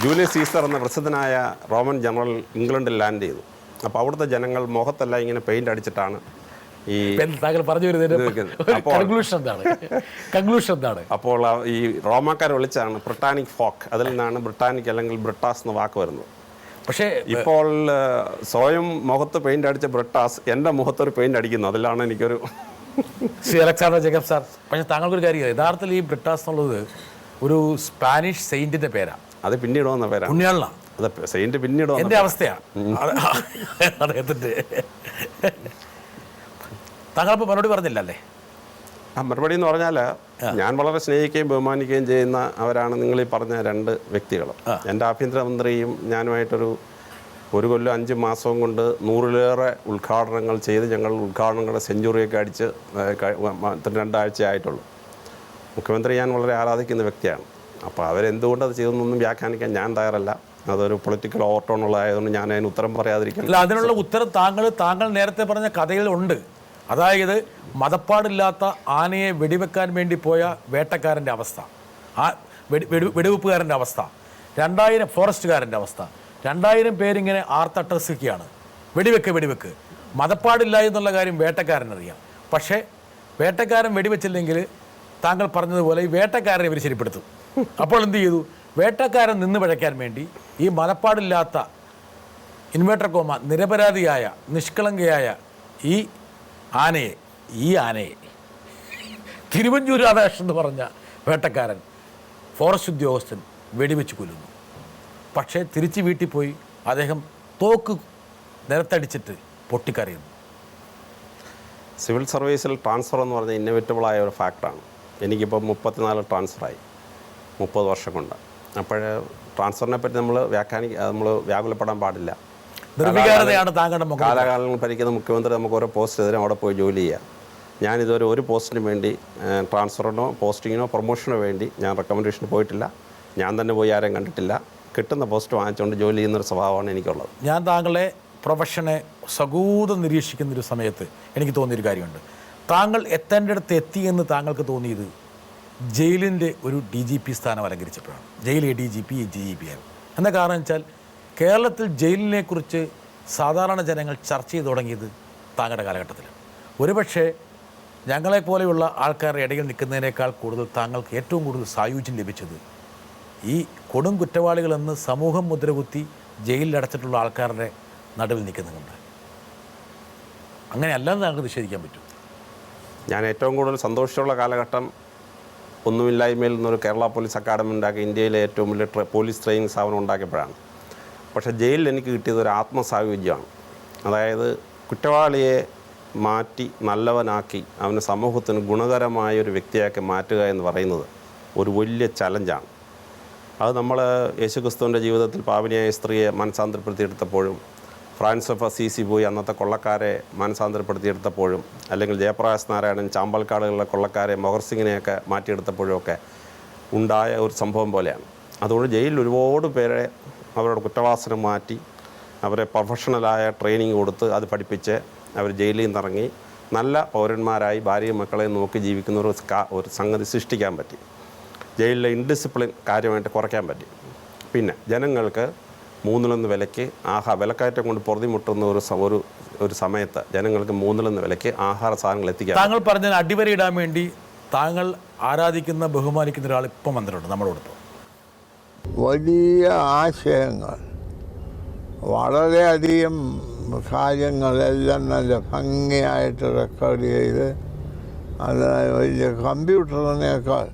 ജൂലിയസ് സീസർ എന്ന പ്രസിദ്ധനായ റോമൻ ജനറൽ ഇംഗ്ലണ്ടിൽ ലാൻഡ് ചെയ്തു. അപ്പോൾ അവിടുത്തെ ജനങ്ങൾ മുഖത്തെല്ലാം ഇങ്ങനെ പെയിൻ്റ് അടിച്ചിട്ടാണ് ഈ താങ്കൾ പറഞ്ഞു വരുന്നതിന് കൺക്ലൂഷൻ എന്താണ്? അപ്പോൾ ഈ റോമാക്കാർ വിളിച്ചാണ് ബ്രിട്ടാനിക് ഫോക്ക്, അതിൽ നിന്നാണ് ബ്രിട്ടാനിക് അല്ലെങ്കിൽ ബ്രിട്ടാസ് എന്ന വാക്ക് വരുന്നത്. പക്ഷേ ഇപ്പോൾ സ്വയം മുഖത്ത് പെയിൻ്റ് അടിച്ച ബ്രിട്ടാസ് എൻ്റെ മുഖത്തൊരു പെയിൻ്റ് അടിക്കുന്നു, അതിലാണ് എനിക്കൊരു ശ്രീ അലക്സാണ്ടർ ജേക്കബ് സാർ. പക്ഷേ താങ്കൾക്കൊരു കാര്യം, യഥാർത്ഥത്തിൽ ഈ ബ്രിട്ടാസ് എന്നുള്ളത് ഒരു സ്പാനിഷ് സെയിൻറ്റിൻ്റെ പേരാണ്. അത് പിന്നീട് വന്ന പേരാണ്, പുണ്യാളനാണ്. അത് സെയിൻറ്റ് പിന്നീട് വന്ന എൻ്റെ അവസ്ഥയാണ് അദ്ദേഹത്തിൻ്റെ. താങ്കളിപ്പോൾ മറുപടി പറഞ്ഞില്ലല്ലേ? ആ മറുപടി എന്ന് പറഞ്ഞാൽ ഞാൻ വളരെ സ്നേഹിക്കുകയും ബഹുമാനിക്കുകയും ചെയ്യുന്ന അവരാണ് നിങ്ങൾ ഈ പറഞ്ഞ 2 വ്യക്തികളും. എൻ്റെ ആഭ്യന്തരമന്ത്രിയും ഞാനുമായിട്ടൊരു 1 കൊല്ലം 5 മാസവും കൊണ്ട് 100-ലേറെ ഉദ്ഘാടനങ്ങൾ ചെയ്ത് ഞങ്ങൾ ഉദ്ഘാടനങ്ങളുടെ സെഞ്ചുറിയൊക്കെ അടിച്ച് 2 ആഴ്ച ആയിട്ടുള്ളൂ. മുഖ്യമന്ത്രി ഞാൻ വളരെ ആരാധിക്കുന്ന വ്യക്തിയാണ്. അപ്പോൾ അവരെന്തുകൊണ്ട് അത് ചെയ്തെന്നൊന്നും വ്യാഖ്യാനിക്കാൻ ഞാൻ തയ്യാറല്ല. അതൊരു പൊളിറ്റിക്കൽ ഓവർടോണുള്ളതായതുകൊണ്ട് ഞാൻ അതിന് ഉത്തരം പറയാതിരിക്കും. അല്ല, അതിനുള്ള ഉത്തരം താങ്കൾ നേരത്തെ പറഞ്ഞ കഥയിലുണ്ട്. അതായത് മതപ്പാടില്ലാത്ത ആനയെ വെടിവെക്കാൻ വേണ്ടി പോയ വേട്ടക്കാരൻ്റെ അവസ്ഥ, ആ വെടിവെപ്പുകാരൻ്റെ അവസ്ഥ, 2000 ഫോറസ്റ്റുകാരൻ്റെ അവസ്ഥ, 2000 പേരിങ്ങനെ ആർത്തട്ടഹസിക്കുകയാണ്, വെടിവെക്ക്. മതപ്പാടില്ല എന്നുള്ള കാര്യം വേട്ടക്കാരനറിയാം. പക്ഷേ വേട്ടക്കാരൻ വെടിവെച്ചില്ലെങ്കിൽ താങ്കൾ പറഞ്ഞതുപോലെ ഈ വേട്ടക്കാരനെ ഇവർ ശരിപ്പെടുത്തും. അപ്പോൾ എന്ത് ചെയ്തു? വേട്ടക്കാരൻ നിന്ന് പിഴയ്ക്കാൻ വേണ്ടി ഈ മതപ്പാടില്ലാത്ത ഇൻവേർട്ടർ കോമ നിരപരാധിയായ നിഷ്കളങ്കയായ ഈ ആനയെ തിരുവഞ്ചൂർ രാധാകൃഷ്ണൻ എന്ന് പറഞ്ഞ വേട്ടക്കാരൻ ഫോറസ്റ്റ് ഉദ്യോഗസ്ഥൻ വെടിവെച്ച് കൊല്ലുന്നു. പക്ഷേ തിരിച്ച് വീട്ടിൽ പോയി അദ്ദേഹം തോക്ക് നിലത്തടിച്ചിട്ട് പൊട്ടിക്കരയുന്നു. സിവിൽ സർവീസിൽ ട്രാൻസ്ഫർ എന്ന് പറഞ്ഞാൽ ഇന്നോവേറ്റബിളായ ഒരു ഫാക്ടറാണ്. എനിക്കിപ്പോൾ 34 ട്രാൻസ്ഫറായി 30 വർഷം കൊണ്ട്. അപ്പോൾ ട്രാൻസ്ഫറിനെ പറ്റി നമ്മൾ വ്യാകുലപ്പെടാൻ പാടില്ല. നിർവികാരതയാണ് താങ്കളുടെ മുഖം. കാലാകാലങ്ങൾ ഭരിക്കുന്ന മുഖ്യമന്ത്രി നമുക്ക് ഓരോ പോസ്റ്റ് എതിരെ അവിടെ പോയി ജോലി ചെയ്യാം. ഞാനിതുവരെ ഒരു പോസ്റ്റിന് വേണ്ടി ട്രാൻസ്ഫറിനോ പോസ്റ്റിങ്ങിനോ പ്രൊമോഷനോ വേണ്ടി ഞാൻ റെക്കമെൻഡേഷന് പോയിട്ടില്ല. ഞാൻ തന്നെ പോയി ആരെയും കണ്ടിട്ടില്ല. കിട്ടുന്ന പോസ്റ്റ് വാങ്ങിച്ചുകൊണ്ട് ജോലി ചെയ്യുന്നൊരു സ്വഭാവമാണ് എനിക്കുള്ളത്. ഞാൻ താങ്കളെ പ്രൊഫഷനെ സഗൂഢം നിരീക്ഷിക്കുന്നൊരു സമയത്ത് എനിക്ക് തോന്നിയൊരു കാര്യമുണ്ട്. താങ്കൾ എത്തേണ്ടടുത്ത് എത്തിയെന്ന് താങ്കൾക്ക് തോന്നിയത് ജയിലിൻ്റെ ഒരു DGP സ്ഥാനം അലങ്കരിച്ചപ്പോഴാണ്. ജയിൽ ADGP GGP ആയിരുന്നു. എന്താ കാരണം വെച്ചാൽ കേരളത്തിൽ ജയിലിനെക്കുറിച്ച് സാധാരണ ജനങ്ങൾ ചർച്ച ചെയ്ത് തുടങ്ങിയത് താങ്കളുടെ കാലഘട്ടത്തിലാണ്. ഒരുപക്ഷെ ഞങ്ങളെപ്പോലെയുള്ള ആൾക്കാരുടെ ഇടയിൽ നിൽക്കുന്നതിനേക്കാൾ കൂടുതൽ താങ്കൾക്ക് ഏറ്റവും കൂടുതൽ സായുജ്യം ലഭിച്ചത് ഈ കൊടും കുറ്റവാളികളെന്ന് സമൂഹം മുദ്രകുത്തി ജയിലിലടച്ചിട്ടുള്ള ആൾക്കാരുടെ നടുവിൽ നിൽക്കുന്നുണ്ട്. അങ്ങനെയല്ലാതെ താങ്കൾക്ക് നിഷേധിക്കാൻ പറ്റും. ഞാൻ ഏറ്റവും കൂടുതൽ സന്തോഷമുള്ള കാലഘട്ടം ഒന്നുമില്ലായ്മയിൽ നിന്നൊരു കേരള പോലീസ് അക്കാഡമി ഉണ്ടാക്കി ഇന്ത്യയിലെ ഏറ്റവും വലിയ പോലീസ് ട്രെയിനിങ് സ്ഥാപനം ഉണ്ടാക്കിയപ്പോഴാണ്. പക്ഷേ ജയിലിൽ എനിക്ക് കിട്ടിയത് ഒരു ആത്മസായുജ്യമാണ്. അതായത് കുറ്റവാളിയെ മാറ്റി നല്ലവനാക്കി അവന് സമൂഹത്തിന് ഗുണകരമായ ഒരു വ്യക്തിയാക്കി മാറ്റുക എന്ന് പറയുന്നത് ഒരു വലിയ ചലഞ്ചാണ്. അത് നമ്മൾ യേശുക്രിസ്തുവിൻ്റെ ജീവിതത്തിൽ പാവനിയായ സ്ത്രീയെ മനസാന്തരപ്പെടുത്തിയെടുത്തപ്പോഴും, ഫ്രാൻസ് ഓഫ് അസീസി പോയി അന്നത്തെ കൊള്ളക്കാരെ മനസാന്തരപ്പെടുത്തിയെടുത്തപ്പോഴും, അല്ലെങ്കിൽ ജയപ്രകാശ് നാരായണൻ ചാമ്പൽക്കാടുകളിലെ കൊള്ളക്കാരെ മൊഹർ സിംഗിനെയൊക്കെ മാറ്റിയെടുത്തപ്പോഴും ഒക്കെ ഉണ്ടായ ഒരു സംഭവം പോലെയാണ്. അതുകൊണ്ട് ജയിലിൽ ഒരുപാട് പേരെ അവരുടെ കുറ്റവാസന മാറ്റി അവരെ പ്രൊഫഷണലായ ട്രെയിനിങ് കൊടുത്ത് അത് പഠിപ്പിച്ച് അവർ ജയിലിൽ നിന്നിറങ്ങി നല്ല പൗരന്മാരായി ഭാര്യയും മക്കളെയും നോക്കി ജീവിക്കുന്ന ഒരു സംഗതി സൃഷ്ടിക്കാൻ പറ്റി. ജയിലിലെ ഇൻഡിസിപ്ലിൻ കാര്യമായിട്ട് കുറയ്ക്കാൻ പറ്റി. പിന്നെ ജനങ്ങൾക്ക് 3 വിലയ്ക്ക് വിലക്കയറ്റം കൊണ്ട് പൊറുതിമുട്ടുന്ന ഒരു സമയത്ത് ജനങ്ങൾക്ക് 3 വിലയ്ക്ക് ആഹാര സാധനങ്ങൾ എത്തിക്കാൻ. താങ്കൾ പറഞ്ഞതിന് അടിവരയിടാൻ വേണ്ടി താങ്കൾ ആരാധിക്കുന്ന ബഹുമാനിക്കുന്ന ഒരാൾ ഇപ്പം വന്നിട്ടുണ്ട് നമ്മളോടൊപ്പം. വലിയ ആശയങ്ങൾ, വളരെയധികം കാര്യങ്ങളെല്ലാം നല്ല ഭംഗിയായിട്ട് റെക്കോർഡ് ചെയ്ത് അത് വലിയ കമ്പ്യൂട്ടറിനേക്കാൾ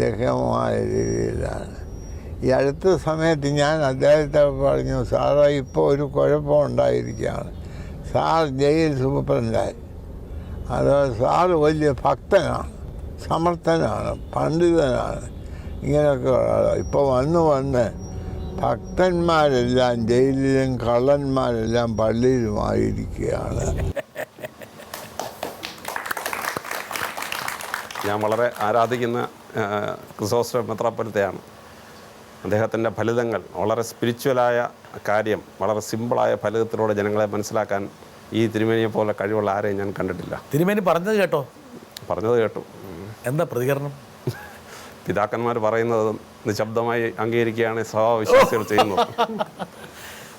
ലഭ്യമായ രീതിയിലാണ്. ഈ അടുത്ത സമയത്ത് ഞാൻ അദ്ദേഹത്തെ പറഞ്ഞു, സാറേ ഇപ്പോൾ ഒരു കുഴപ്പമുണ്ടായിരിക്കുകയാണ്. Sir jail സൂപ്രണ്ടായി. അത് സാറ് വലിയ ഭക്തനാണ്, സമർത്ഥനാണ്, പണ്ഡിതനാണ്. ഇങ്ങനെയൊക്കെ ഇപ്പോൾ വന്ന് ഭക്തന്മാരെല്ലാം ജയിലിലും കള്ളന്മാരെല്ലാം പള്ളിയിലുമായിരിക്കുകയാണ്. ഞാൻ വളരെ ആരാധിക്കുന്ന ക്രിസോസ്റ്റം മെത്രാപ്പൊലീത്തയാണ്. അദ്ദേഹത്തിൻ്റെ ഫലിതങ്ങൾ വളരെ സ്പിരിച്വലായ കാര്യം വളരെ സിമ്പിളായ ഫലിതത്തിലൂടെ ജനങ്ങളെ മനസ്സിലാക്കാൻ ഈ തിരുമേനിയെ പോലെ കഴിവുള്ള ആരെയും ഞാൻ കണ്ടിട്ടില്ല. തിരുമേനി പറഞ്ഞത് കേട്ടോ? പറഞ്ഞത് കേട്ടു. എന്താ പ്രതികരണം? പിതാക്കന്മാർ പറയുന്നത് നിശബ്ദമായി അംഗീകരിക്കുകയാണ് സ്വഭാവവിശ്വാസികൾ ചെയ്യുന്നത്.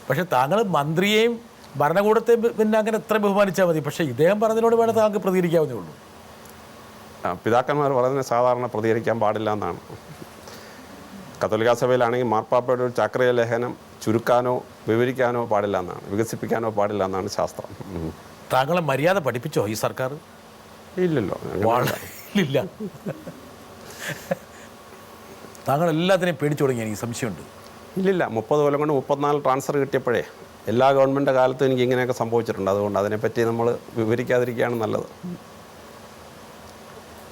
പക്ഷെ താങ്കൾ മന്ത്രിയെയും ഭരണകൂടത്തെയും പിന്നെ അങ്ങനെ എത്ര ബഹുമാനിച്ചാൽ മതി. പക്ഷേ ഇദ്ദേഹം പറഞ്ഞതിനോട് വേണം താങ്കൾക്ക് പ്രതികരിക്കാവുന്നേ ഉള്ളൂ. പിതാക്കന്മാർ പറയുന്നത് സാധാരണ പ്രതികരിക്കാൻ പാടില്ല എന്നാണ്. കത്തോലിക്കാ സഭയിലാണെങ്കിൽ മാർപ്പാപ്പയുടെ ഒരു ചാക്രിക ലേഖനം ചുരുക്കാനോ വിവരിക്കാനോ പാടില്ല എന്നാണ്, വികസിപ്പിക്കാനോ പാടില്ല എന്നാണ് ശാസ്ത്രം. താങ്കളെ മര്യാദ പഠിപ്പിച്ചോ ഈ സർക്കാർ? ഇല്ലല്ലോ, ഇല്ല. താങ്കൾ എല്ലാത്തിനെയും പേടിച്ചു തുടങ്ങി, എനിക്ക് സംശയമുണ്ട്. ഇല്ലില്ല, 30 കൊല്ലം കൊണ്ട് 34 ട്രാൻസ്ഫർ കിട്ടിയപ്പോഴേ എല്ലാ ഗവൺമെൻറ് കാലത്തും എനിക്ക് ഇങ്ങനെയൊക്കെ സംഭവിച്ചിട്ടുണ്ട്. അതുകൊണ്ട് അതിനെപ്പറ്റി നമ്മൾ വിവരിക്കാതിരിക്കുകയാണ് നല്ലത്.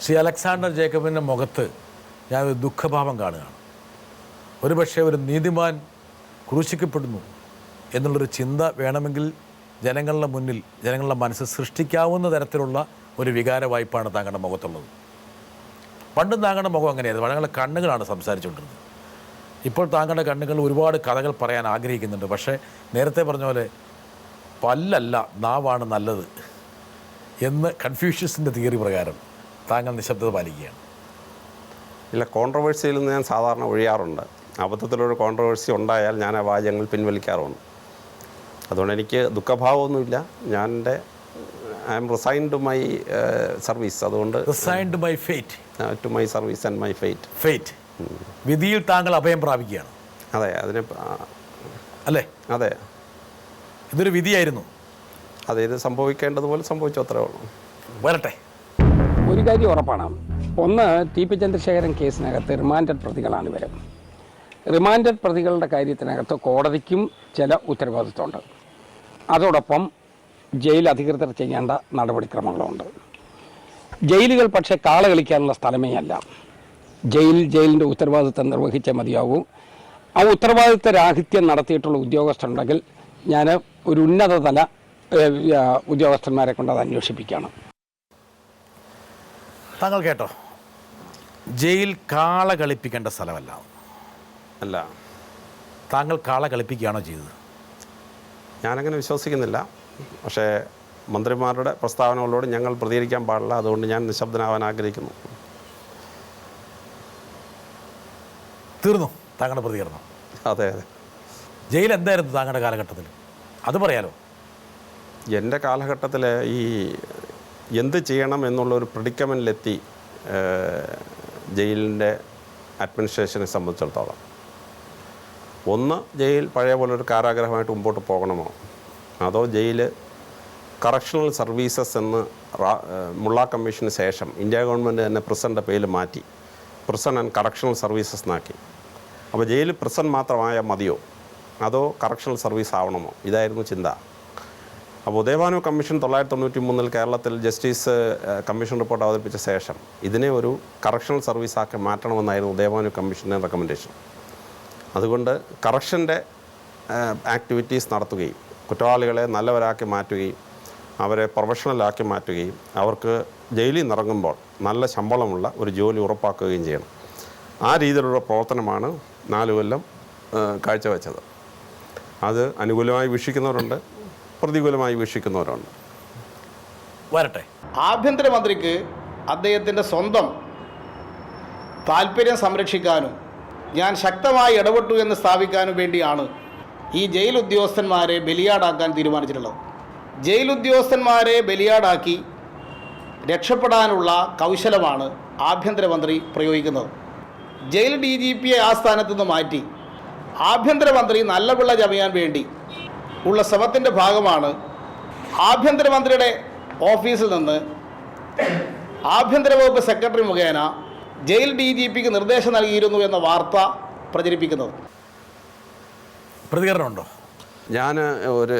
ശ്രീ അലക്സാണ്ടർ ജേക്കബിൻ്റെ മുഖത്ത് ഞാനൊരു ദുഃഖഭാവം കാണുകയാണ്. ഒരുപക്ഷെ ഒരു നീതിമാൻ ക്രൂശിക്കപ്പെടുന്നു എന്നുള്ളൊരു ചിന്ത വേണമെങ്കിൽ ജനങ്ങളുടെ മുന്നിൽ, ജനങ്ങളുടെ മനസ്സ് സൃഷ്ടിക്കാവുന്ന തരത്തിലുള്ള ഒരു വികാര വായ്പാണ് താങ്കളുടെ മുഖത്തുള്ളത്. പണ്ടും താങ്കളുടെ മുഖം അങ്ങനെയായിരുന്നു, താങ്കളുടെ കണ്ണുകളാണ് സംസാരിച്ചുകൊണ്ടിരുന്നത്. ഇപ്പോൾ താങ്കളുടെ കണ്ണുകൾ ഒരുപാട് കഥകൾ പറയാൻ ആഗ്രഹിക്കുന്നുണ്ട്. പക്ഷേ നേരത്തെ പറഞ്ഞ പോലെ പല്ലല്ല നാവാണ് നല്ലത് എന്ന് കൺഫ്യൂഷ്യസിൻ്റെ തിയറി പ്രകാരം താങ്കൾ നിശബ്ദത പാലിക്കുകയാണ്. ഇല്ല, കോൺട്രവേഴ്സിയിൽ നിന്ന് ഞാൻ സാധാരണ ഒഴിയാറുണ്ട്. അബദ്ധത്തിലൊരു കോൺട്രവേഴ്സി ഉണ്ടായാൽ ഞാൻ ആ വാചകങ്ങൾ പിൻവലിക്കാറുണ്ട്. അതുകൊണ്ട് എനിക്ക് ദുഃഖഭാവമൊന്നുമില്ല. ഞാൻ I am resign to my service. അതുകൊണ്ട് resign to my fate, to my service and my fate. വിധിയിൽ താങ്കൾ അഭയം പ്രാപിക്കുകയാണ്. അതെ, അതിന് അല്ലേ? അതെ, ഇതൊരു വിധിയായിരുന്നു. ഇത് സംഭവിക്കേണ്ടതുപോലെ സംഭവിച്ചു, അത്രേ ഉള്ളൂ. വരട്ടെ. ഒരു കാര്യം ഉറപ്പാണ്. ഒന്ന്, ടി പി ചന്ദ്രശേഖരൻ കേസിനകത്ത് റിമാൻഡഡ് പ്രതികളാണ് ഇവർ. റിമാൻഡഡ് പ്രതികളുടെ കാര്യത്തിനകത്ത് കോടതിക്കും ചില ഉത്തരവാദിത്വമുണ്ട്. അതോടൊപ്പം ജയിൽ അധികൃതർ ചെയ്യേണ്ട നടപടിക്രമങ്ങളുണ്ട്. ജയിലുകൾ പക്ഷേ കാള കളിക്കാനുള്ള സ്ഥലമേ അല്ല. ജയിലിൻ്റെ ഉത്തരവാദിത്വം നിർവഹിച്ചേ മതിയാവൂ. ആ ഉത്തരവാദിത്വ രാഹിത്യം നടത്തിയിട്ടുള്ള ഉദ്യോഗസ്ഥരുണ്ടെങ്കിൽ ഞാൻ ഒരു ഉന്നതതല ഉദ്യോഗസ്ഥന്മാരെ കൊണ്ട് അത് അന്വേഷിപ്പിക്കുകയാണ്. താങ്കൾ കേട്ടോ, ജയിൽ കാള കളിപ്പിക്കേണ്ട സ്ഥലമല്ല. അല്ല, താങ്കൾ കാള കളിപ്പിക്കുകയാണോ ചെയ്തത്? ഞാനങ്ങനെ വിശ്വസിക്കുന്നില്ല. പക്ഷേ മന്ത്രിമാരുടെ പ്രസ്താവനകളോട് ഞങ്ങൾ പ്രതികരിക്കാൻ പാടില്ല. അതുകൊണ്ട് ഞാൻ നിശബ്ദനാവാൻ ആഗ്രഹിക്കുന്നു. തീർന്നു താങ്കളുടെ പ്രതികരണം? അതെ അതെ. ജയിൽ എന്തായിരുന്നു താങ്കളുടെ കാലഘട്ടത്തിൽ? അത് പറയാലോ. എൻ്റെ കാലഘട്ടത്തിൽ ഈ എന്ത് ചെയ്യണം എന്നുള്ളൊരു പ്രെഡിക്കമെൻറ്റിലെത്തി ജയിലിൻ്റെ അഡ്മിനിസ്ട്രേഷനെ സംബന്ധിച്ചിടത്തോളം. ഒന്ന്, ജയിൽ പഴയ പോലെ ഒരു കാരാഗ്രഹമായിട്ട് മുമ്പോട്ട് പോകണമോ, അതോ ജയിൽ കറക്ഷണൽ സർവീസസ് എന്ന് മുള്ള കമ്മീഷന് ശേഷം ഇന്ത്യ ഗവൺമെൻറ് തന്നെ പ്രിസൻ്റെ പേര് മാറ്റി പ്രിസൺ ആൻഡ് കറക്ഷണൽ സർവീസസ് എന്നാക്കി. അപ്പോൾ ജയിൽ പ്രിസൺ മാത്രമായാൽ മതിയോ, അതോ കറക്ഷണൽ സർവീസ് ആവണമോ? ഇതായിരുന്നു ചിന്ത. അപ്പോൾ ഉദയഭാനു കമ്മീഷൻ 1993 കേരളത്തിൽ ജസ്റ്റിസ് കമ്മീഷൻ റിപ്പോർട്ട് അവതരിപ്പിച്ച ശേഷം ഇതിനെ ഒരു കറക്ഷണൽ സർവീസാക്കി മാറ്റണമെന്നായിരുന്നു ഉദയഭാനു കമ്മീഷൻ്റെ റെക്കമെൻഡേഷൻ. അതുകൊണ്ട് കറക്ഷൻ്റെ ആക്ടിവിറ്റീസ് നടത്തുകയും കുറ്റവാളികളെ നല്ലവരാക്കി മാറ്റുകയും അവരെ പ്രൊഫഷണലാക്കി മാറ്റുകയും അവർക്ക് ജയിലിൽ നിന്നിറങ്ങുമ്പോൾ നല്ല ശമ്പളമുള്ള ഒരു ജോലി ഉറപ്പാക്കുകയും ചെയ്യണം. ആ രീതിയിലുള്ള പ്രവർത്തനമാണ് 4 കൊല്ലം കാഴ്ചവെച്ചത്. അത് അനുകൂലമായി വീക്ഷിക്കുന്നവരുണ്ട്, പ്രതികൂലമായി വീക്ഷിക്കുന്നവരുണ്ട്. വരട്ടെ. ആഭ്യന്തരമന്ത്രിക്ക് അദ്ദേഹത്തിൻ്റെ സ്വന്തം താല്പര്യം സംരക്ഷിക്കാനും ഞാൻ ശക്തമായി ഇടപെട്ടു എന്ന് സ്ഥാപിക്കാനും വേണ്ടിയാണ് ഈ ജയിൽ ഉദ്യോഗസ്ഥന്മാരെ ബലിയാടാക്കാൻ തീരുമാനിച്ചിട്ടുള്ളത്. ജയിൽ ഉദ്യോഗസ്ഥന്മാരെ ബലിയാടാക്കി രക്ഷപ്പെടാനുള്ള കൗശലമാണ് ആഭ്യന്തരമന്ത്രി പ്രയോഗിക്കുന്നത്. ജയിൽ DGP ആ സ്ഥാനത്ത് നിന്ന് മാറ്റി ആഭ്യന്തരമന്ത്രി നല്ല പിള്ള ചമയാൻ വേണ്ടി ഉള്ള ശ്രമത്തിൻ്റെ ഭാഗമാണ് ആഭ്യന്തരമന്ത്രിയുടെ ഓഫീസിൽ നിന്ന് ആഭ്യന്തര വകുപ്പ് സെക്രട്ടറി മുഖേന ജയിൽ DGPക്ക് നിർദ്ദേശം നൽകിയിരുന്നു എന്ന വാർത്ത പ്രചരിപ്പിക്കുന്നത്. പ്രതികരണമുണ്ടോ? ഞാൻ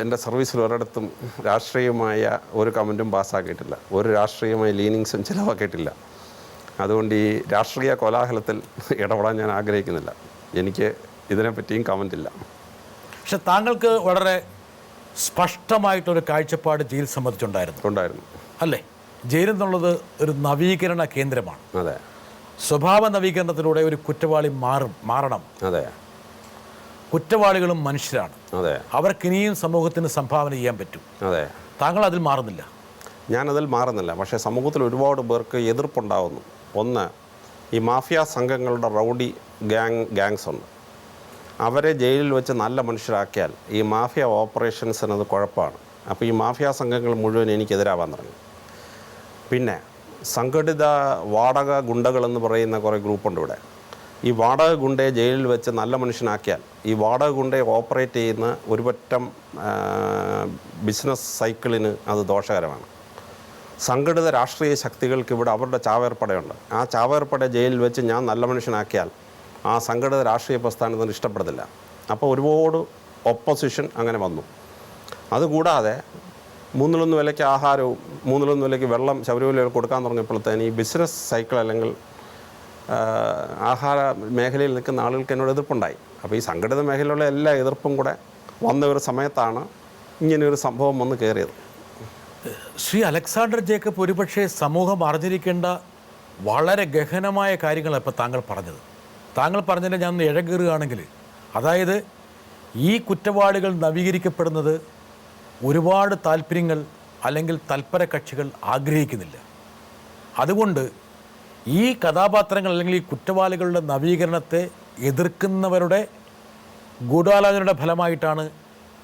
എൻ്റെ സർവീസിൽ ഒരിടത്തും രാഷ്ട്രീയമായ ഒരു കമൻറ്റും പാസ്സാക്കിയിട്ടില്ല, ഒരു രാഷ്ട്രീയമായ ലീനിങ്സും ചിലവാക്കിയിട്ടില്ല. അതുകൊണ്ട് ഈ രാഷ്ട്രീയ കോലാഹലത്തിൽ ഇടപെടാൻ ഞാൻ ആഗ്രഹിക്കുന്നില്ല. എനിക്ക് ഇതിനെപ്പറ്റിയും കമൻറ്റില്ല. പക്ഷെ താങ്കൾക്ക് വളരെ സ്പഷ്ടമായിട്ടൊരു കാഴ്ചപ്പാട് ജയിൽ സംബന്ധിച്ചുണ്ടായിരുന്നു അല്ലേ? ജയിൽ എന്നുള്ളത് ഒരു നവീകരണ കേന്ദ്രമാണ്. അതെ. സ്വഭാവ നവീകരണത്തിലൂടെ ഒരു കുറ്റവാളി മാറണം. അതെ. കുറ്റവാളികളും മനുഷ്യരാണ്. അതെ. അവർക്കിനിയും സമൂഹത്തിന് സംഭാവന ചെയ്യാൻ പറ്റും. അതെ. താങ്കൾ അതിൽ മാറുന്നില്ല? ഞാനതിൽ മാറുന്നില്ല. പക്ഷേ സമൂഹത്തിൽ ഒരുപാട് പേർക്ക് എതിർപ്പുണ്ടാകുന്നു. ഒന്ന്, ഈ മാഫിയ സംഘങ്ങളുടെ റൗഡി ഗാങ്സ് ഉണ്ട്. അവരെ ജയിലിൽ വെച്ച് നല്ല മനുഷ്യരാക്കിയാൽ ഈ മാഫിയ ഓപ്പറേഷൻസിനത് കുഴപ്പമാണ്. അപ്പോൾ ഈ മാഫിയ സംഘങ്ങൾ മുഴുവൻ എനിക്കെതിരാവാൻ തുടങ്ങി. പിന്നെ സംഘടിത വാടക ഗുണ്ടകളെന്ന് പറയുന്ന കുറേ ഗ്രൂപ്പുണ്ട് ഇവിടെ. ഈ വാടക ഗുണ്ടയെ ജയിലിൽ വെച്ച് നല്ല മനുഷ്യനാക്കിയാൽ ഈ വാടക ഗുണ്ടയെ ഓപ്പറേറ്റ് ചെയ്യുന്ന ഒരുപറ്റം ബിസിനസ് സൈക്കിളിന് അത് ദോഷകരമാണ്. സംഘടിത രാഷ്ട്രീയ ശക്തികൾക്ക് ഇവിടെ അവരുടെ ചാവേർപ്പടയുണ്ട്. ആ ചാവേർപ്പട ജയിലിൽ വെച്ച് ഞാൻ നല്ല മനുഷ്യനാക്കിയാൽ ആ സംഘടിത രാഷ്ട്രീയ പ്രസ്ഥാനത്തിന് ഇഷ്ടപ്പെടുന്നില്ല. അപ്പോൾ ഒരുപാട് ഒപ്പോസിഷൻ അങ്ങനെ വന്നു. അതുകൂടാതെ 3 വിലയ്ക്ക് ആഹാരവും 3 വിലയ്ക്ക് വെള്ളം ശബരിമലയിൽ കൊടുക്കാൻ തുടങ്ങിയപ്പോഴത്തേന് ഈ ബിസിനസ് സൈക്കിൾ അല്ലെങ്കിൽ ആഹാര മേഖലയിൽ നിൽക്കുന്ന ആളുകൾക്ക് എന്നോട് എതിർപ്പുണ്ടായി. അപ്പോൾ ഈ സംഘടിത മേഖലയിലുള്ള എല്ലാ എതിർപ്പും കൂടെ വന്ന ഒരു സമയത്താണ് ഇങ്ങനെയൊരു സംഭവം വന്ന് കയറിയത്. ശ്രീ അലക്സാണ്ടർ ജേക്കബ് ഒരുപക്ഷെ സമൂഹം അറിഞ്ഞിരിക്കേണ്ട വളരെ ഗഹനമായ കാര്യങ്ങളാണ് ഇപ്പോൾ താങ്കൾ പറഞ്ഞത്. താങ്കൾ പറഞ്ഞതിനെ ഞാൻ ഇഴകേറുകയാണെങ്കിൽ, അതായത് ഈ കുറ്റവാളികൾ നവീകരിക്കപ്പെടുന്നത് ഒരുപാട് താല്പര്യങ്ങൾ അല്ലെങ്കിൽ തൽപര കക്ഷികൾ ആഗ്രഹിക്കുന്നില്ല. അതുകൊണ്ട് ഈ കഥാപാത്രങ്ങൾ അല്ലെങ്കിൽ ഈ കുറ്റവാളികളുടെ നവീകരണത്തെ എതിർക്കുന്നവരുടെ ഗൂഢാലോചനയുടെ ഫലമായിട്ടാണ്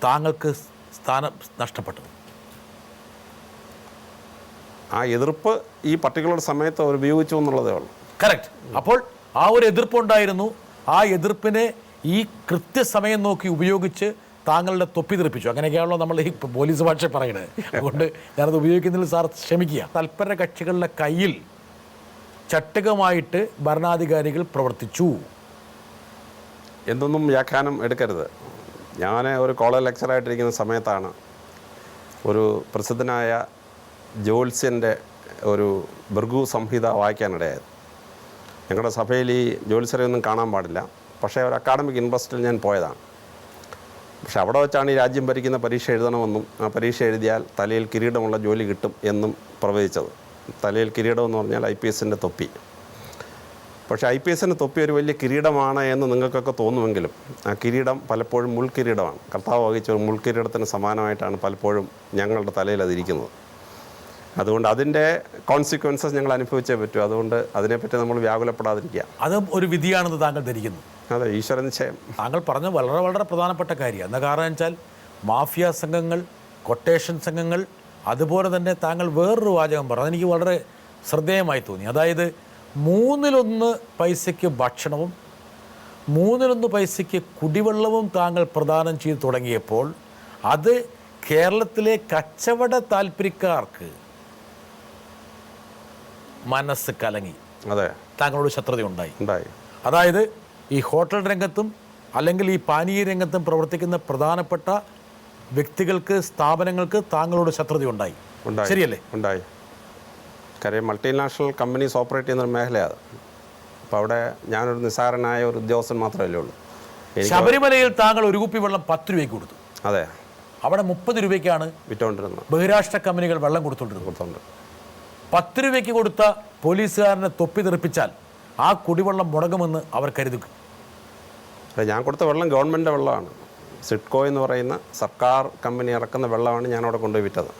താങ്കൾക്ക് സ്ഥാനം നഷ്ടപ്പെട്ടത്. ആ എതിർപ്പ് ഈ പർട്ടിക്കുലർ സമയത്ത് അവർ ഉപയോഗിച്ചു എന്നുള്ളതേ ഉള്ളൂ. കറക്റ്റ്. അപ്പോൾ ആ ഒരു എതിർപ്പുണ്ടായിരുന്നു. ആ എതിർപ്പിനെ ഈ കൃത്യസമയം നോക്കി ഉപയോഗിച്ച് താങ്കളുടെ തൊപ്പി തെറിപ്പിച്ചു. അങ്ങനെയൊക്കെയാണല്ലോ നമ്മൾ ഈ പോലീസ് ഭാഷ പറയുന്നത്. അതുകൊണ്ട് ഞാനത് ഉപയോഗിക്കുന്നതിൽ സാർ ക്ഷമിക്കുക. തൽപര കക്ഷികളുടെ കയ്യിൽ ചട്ടുകമായിട്ട് ഭരണാധികാരികൾ പ്രവർത്തിച്ചു. എന്തൊന്നും വ്യാഖ്യാനം എടുക്കരുത്. ഞാൻ ഒരു കോളേജ് ലെക്ചറായിട്ടിരിക്കുന്ന സമയത്താണ് ഒരു പ്രസിദ്ധനായ ജ്യോത്സ്യൻ്റെ ഒരു ഭൃഗു സംഹിത വായിക്കാനിടയായത്. ഞങ്ങളുടെ സഭയിൽ ഈ ജ്യോത്സ്യരെയൊന്നും കാണാൻ പാടില്ല, പക്ഷേ ഒരു അക്കാഡമിക് ഇൻട്രസ്റ്റിൽ ഞാൻ പോയതാണ്. പക്ഷെ അവിടെ വെച്ചാണ് ഈ രാജ്യം ഭരിക്കുന്ന പരീക്ഷ എഴുതണമെന്നും ആ പരീക്ഷ എഴുതിയാൽ തലയിൽ കിരീടമുള്ള ജോലി കിട്ടും എന്നും പ്രവചിച്ചത്. തലയിൽ കിരീടം എന്ന് പറഞ്ഞാൽ IPSൻ്റെ തൊപ്പി. പക്ഷേ IPSൻ്റെ തൊപ്പി ഒരു വലിയ കിരീടമാണ് എന്ന് നിങ്ങൾക്കൊക്കെ തോന്നുമെങ്കിലും ആ കിരീടം പലപ്പോഴും മുൾക്കിരീടമാണ്. കർത്താവ് വഹിച്ച ഒരു മുൾക്കിരീടത്തിന് സമാനമായിട്ടാണ് പലപ്പോഴും ഞങ്ങളുടെ തലയിൽ അതിരിക്കുന്നത്. അതുകൊണ്ട് അതിൻ്റെ കോൺസിക്വൻസസ് ഞങ്ങൾ അനുഭവിച്ചേ പറ്റൂ. അതുകൊണ്ട് അതിനെപ്പറ്റി നമ്മൾ വ്യാകുലപ്പെടാതിരിക്കുക. അതും ഒരു വിധിയാണെന്ന് താങ്കൾ ധരിക്കുന്നു. അതെ, ഈശ്വര നിശ്ചയം. താങ്കൾ പറഞ്ഞ വളരെ വളരെ പ്രധാനപ്പെട്ട കാര്യമാണ്. എന്താ കാരണം വെച്ചാൽ മാഫിയ സംഘങ്ങൾ, കൊട്ടേഷൻ സംഘങ്ങൾ, അതുപോലെ തന്നെ താങ്കൾ വേറൊരു വാചകം പറഞ്ഞു, എനിക്ക് വളരെ ശ്രദ്ധേയമായി തോന്നി. അതായത് 1/3 പൈസയ്ക്ക് ഭക്ഷണവും 1/3 പൈസയ്ക്ക് കുടിവെള്ളവും താങ്കൾ പ്രദാനം ചെയ്തു തുടങ്ങിയപ്പോൾ അത് കേരളത്തിലെ കച്ചവട താല്പര്യക്കാർക്ക് മനസ്സ് കലങ്ങി. അതെ, താങ്കളോട് ശത്രുത ഉണ്ടായി. അതായത് ഈ ഹോട്ടൽ രംഗത്തും അല്ലെങ്കിൽ ഈ പാനീയ രംഗത്തും പ്രവർത്തിക്കുന്ന പ്രധാനപ്പെട്ട വ്യക്തികൾക്ക്, സ്ഥാപനങ്ങൾക്ക് താങ്കളോട് ശത്രുത ഉണ്ടായി. ശരിയല്ലേ? ഉണ്ടായി. കാര്യം മൾട്ടിനാഷണൽ കമ്പനീസ് ഓപ്പറേറ്റ് ചെയ്യുന്നൊരു മേഖലയാണ്. അപ്പോൾ അവിടെ ഞാനൊരു നിസ്സാരനായ ഒരു ഉദ്യോഗസ്ഥൻ മാത്രമല്ലേ ഉള്ളൂ. ശബരിമലയിൽ താങ്കൾ ഒരു കുപ്പി വെള്ളം 10 രൂപയ്ക്ക് കൊടുത്തു. അതെ, അവിടെ 30 രൂപയ്ക്കാണ് വിറ്റുകൊണ്ടിരുന്നത്. ബഹിരാഷ്ട്ര കമ്പനികൾ വെള്ളം കൊടുത്തുകൊണ്ടിരുന്നത്. 10 രൂപയ്ക്ക് കൊടുത്ത പോലീസുകാരനെ തൊപ്പി തെറിപ്പിച്ചാൽ ആ കുടിവെള്ളം മുടങ്ങുമെന്ന് അവർ കരുതുക. ഞാൻ കൊടുത്ത വെള്ളം ഗവൺമെൻറ്റിൻ്റെ വെള്ളമാണ്. സിഡ്കോ എന്ന് പറയുന്ന സർക്കാർ കമ്പനി ഇറക്കുന്ന വെള്ളമാണ് ഞാനവിടെ കൊണ്ടുപോയി വിറ്റത്.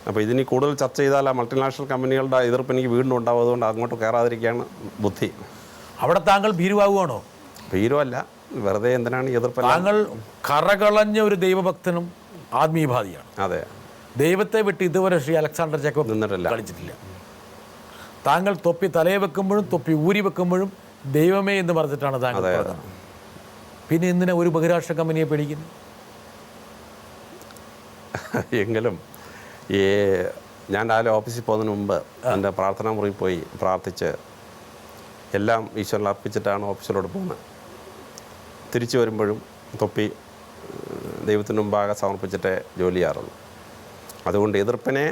അപ്പോൾ ഇതിനി കൂടുതൽ ചർച്ച ചെയ്താൽ ആ മൾട്ടിനാഷണൽ കമ്പനികളുടെ എതിർപ്പ് എനിക്ക് വീണ്ടും ഉണ്ടാവും. അതുകൊണ്ട് അങ്ങോട്ട് കയറാതിരിക്കുകയാണ് ബുദ്ധി. അവിടെ താങ്കൾ ഭീരുവാകുവാണോ? ഭീരുവല്ല, വെറുതെ എന്തിനാണ് എതിർപ്പ്? താങ്കൾ കറകളഞ്ഞ ഒരു ദൈവഭക്തനും ആത്മീയവാദിയാണ്. അതെ, ദൈവത്തെ വിട്ട് ഇതുവരെ ശ്രീ അലക്സാണ്ടർ ജേക്കബ് നിന്നിട്ടില്ല, കളിച്ചിട്ടില്ല. താങ്കൾ തൊപ്പി തലയെ വെക്കുമ്പോഴും തൊപ്പി ഊരി വെക്കുമ്പോഴും ദൈവമേ എന്ന് പറഞ്ഞിട്ടാണ് താങ്കൾ പറഞ്ഞത്. പിന്നെ എന്തിനാ ഒരു ബഹിരാഷ്ട്ര കമ്പനിയെ പേടിക്കുന്നു? എങ്കിലും ഞാൻ രാവിലെ ഓഫീസിൽ പോകുന്നതിന് മുമ്പ് എൻ്റെ പ്രാർത്ഥനാ മുറിയിൽ പോയി പ്രാർത്ഥിച്ച് എല്ലാം ഈശ്വരനിൽ അർപ്പിച്ചിട്ടാണ് ഓഫീസിലോട്ട് പോകുന്നത്. തിരിച്ചു വരുമ്പോഴും തൊപ്പി ദൈവത്തിന് മുമ്പാകെ സമർപ്പിച്ചിട്ടേ ജോലി ചെയ്യാറുള്ളൂ. അതുകൊണ്ട് എതിർപ്പിനെ,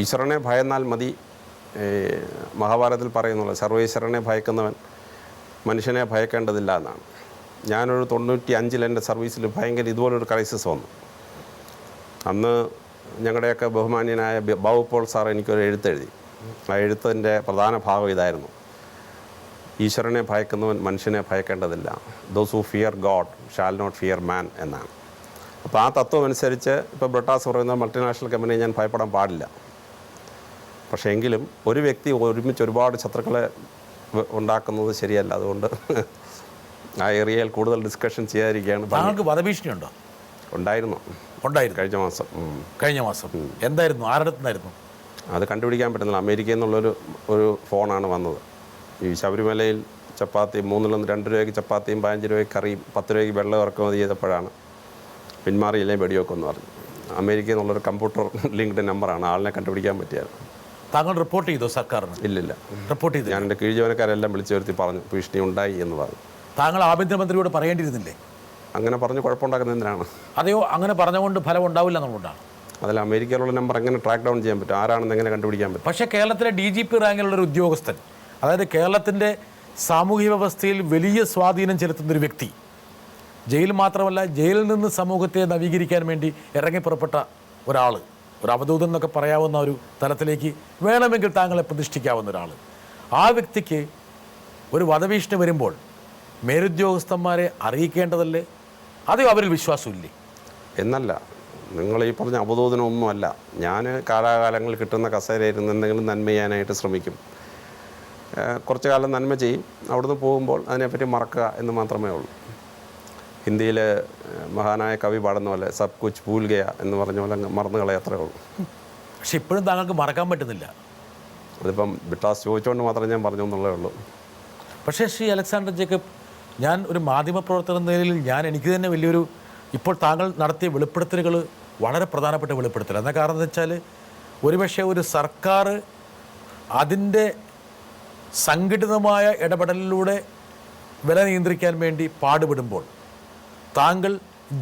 ഈശ്വരനെ ഭയന്നാൽ മതി. മഹാഭാരതത്തിൽ പറയുന്നുള്ളൂ, സർവേശ്വരനെ ഭയക്കുന്നവൻ മനുഷ്യനെ ഭയക്കേണ്ടതില്ല എന്നാണ്. ഞാനൊരു 95 എൻ്റെ സർവീസിൽ ഭയങ്കര ഇതുപോലൊരു ക്രൈസിസ് വന്നു. അന്ന് ഞങ്ങളുടെയൊക്കെ ബഹുമാന്യനായ ബാബു പോൾ സാർ എനിക്കൊരു എഴുത്തെഴുതി. ആ എഴുത്തിൻ്റെ പ്രധാന ഭാഗം ഇതായിരുന്നു: ഈശ്വരനെ ഭയക്കുന്നവൻ മനുഷ്യനെ ഭയക്കേണ്ടതില്ല. Those who fear God shall not fear man എന്നാണ്. അപ്പോൾ ആ തത്വം അനുസരിച്ച് ഇപ്പോൾ ബ്രിട്ടാസ് പറയുന്ന മൾട്ടിനാഷണൽ കമ്പനിയെ ഞാൻ ഭയപ്പെടാൻ പാടില്ല. പക്ഷേ എങ്കിലും ഒരു വ്യക്തി ഒരുമിച്ച് ഒരുപാട് ശത്രുക്കളെ ഉണ്ടാക്കുന്നത് ശരിയല്ല. അതുകൊണ്ട് ആ ഏരിയയിൽ കൂടുതൽ ഡിസ്കഷൻ ചെയ്യാതിരിക്കുകയാണ്. താങ്കൾക്ക് വധഭീഷണിയുണ്ടോ? ഉണ്ടായിരുന്നു. കഴിഞ്ഞ മാസം എന്തായിരുന്നു? ആരുടെ നിന്നായിരുന്നു? അത് കണ്ടുപിടിക്കാൻ പറ്റുന്നില്ല. അമേരിക്കയിൽ നിന്നുള്ളൊരു ഫോണാണ് വന്നത്. ഈ ശബരിമലയിൽ ചപ്പാത്തി 2 രൂപയ്ക്ക് ചപ്പാത്തിയും 15 രൂപയ്ക്ക് കറിയും 10 രൂപയ്ക്ക് വെള്ളം ഇറക്കുമതി ചെയ്തപ്പോഴാണ് പിന്മാറിയില്ലേ വെടിവെക്കുമെന്ന് പറഞ്ഞു. അമേരിക്കയിൽ നിന്നുള്ളൊരു കമ്പ്യൂട്ടർ ലിങ്ക്ഡ് നമ്പറാണ്. ആളിനെ കണ്ടുപിടിക്കാൻ പറ്റിയത്. താങ്കൾ റിപ്പോർട്ട് ചെയ്തോ സർക്കാരിന്? ഇല്ലില്ല, റിപ്പോർട്ട് ചെയ്തു. ഞാൻ എൻ്റെ കീഴ് ജീവനക്കാരെല്ലാം വിളിച്ചു വരുത്തി പറഞ്ഞു ഭീഷണി ഉണ്ടായി എന്ന് പറഞ്ഞു. താങ്കൾ ആഭ്യന്തരമന്ത്രിയോട് പറയേണ്ടിയിരുന്നില്ലേ? അങ്ങനെ പറഞ്ഞ് കുഴപ്പമുണ്ടാക്കുന്നത് എന്തിനാണ്? അതെയോ അങ്ങനെ പറഞ്ഞുകൊണ്ട് ഫലം ഉണ്ടാവില്ല എന്നുകൊണ്ടാണ്. അതിൽ അമേരിക്കയിലുള്ള നമ്പർ എങ്ങനെ ട്രാക്ക് ഡൗൺ ചെയ്യാൻ പറ്റും? ആരാണെന്ന് എങ്ങനെ കണ്ടുപിടിക്കാൻ പറ്റും? പക്ഷേ കേരളത്തിലെ DGP റാങ്കിലുള്ളൊരു ഉദ്യോഗസ്ഥൻ, അതായത് കേരളത്തിൻ്റെ സാമൂഹിക വ്യവസ്ഥയിൽ വലിയ സ്വാധീനം ചെലുത്തുന്നൊരു വ്യക്തി, ജയിൽ മാത്രമല്ല ജയിലിൽ നിന്ന് സമൂഹത്തെ നവീകരിക്കാൻ വേണ്ടി ഇറങ്ങിപ്പുറപ്പെട്ട ഒരാൾ, ഒരു അവധൂതൻ എന്നൊക്കെ പറയാവുന്ന ഒരു തലത്തിലേക്ക് വേണമെങ്കിൽ താങ്കളെ പ്രതിഷ്ഠിക്കാവുന്ന ഒരാൾ, ആ വ്യക്തിക്ക് ഒരു വധഭീഷണി വരുമ്പോൾ മേലുദ്യോഗസ്ഥന്മാരെ അറിയിക്കേണ്ടതല്ലേ? അതോ അവരിൽ വിശ്വാസമില്ലേ? എന്നല്ല, നിങ്ങൾ ഈ പറഞ്ഞ അവധൂതനൊന്നുമല്ല. ഞാൻ കാലാകാലങ്ങളിൽ കിട്ടുന്ന കസേരയിരുന്ന് എന്തെങ്കിലും നന്മ ചെയ്യാനായിട്ട് ശ്രമിക്കും. കുറച്ചു കാലം നന്മ ചെയ്യും, അവിടുന്ന് പോകുമ്പോൾ അതിനെപ്പറ്റി മറക്കുക എന്ന് മാത്രമേ ഉള്ളൂ. ഹിന്ദിയിൽ മഹാനായ കവി പാടുന്ന പോലെ സബ് കുച്ച് ഭൂൽ ഗയ എന്ന് പറഞ്ഞ പോലെ മറന്നു കളയത്രേ ഉള്ളൂ. പക്ഷെ ഇപ്പോഴും താങ്കൾക്ക് മറക്കാൻ പറ്റുന്നില്ല. അതിപ്പം ബിട്ടാസ് ചോദിച്ചുകൊണ്ട് മാത്രമേ ഞാൻ പറഞ്ഞു എന്നുള്ളേ ഉള്ളൂ. പക്ഷേ ശ്രീ അലക്സാണ്ടർ ജേക്കബ്, ഞാൻ ഒരു മാധ്യമപ്രവർത്തകൻ എന്ന നിലയിൽ എനിക്ക് തന്നെ വലിയൊരു ഇപ്പോൾ താങ്കൾ നടത്തിയ വെളിപ്പെടുത്തലുകൾ വളരെ പ്രധാനപ്പെട്ട വെളിപ്പെടുത്തൽ. എന്താ കാരണം എന്ന് വെച്ചാൽ ഒരുപക്ഷെ ഒരു സർക്കാർ അതിൻ്റെ സംഘടിതമായ ഇടപെടലിലൂടെ വില നിയന്ത്രിക്കാൻ വേണ്ടി പാടുപെടുമ്പോൾ താങ്കൾ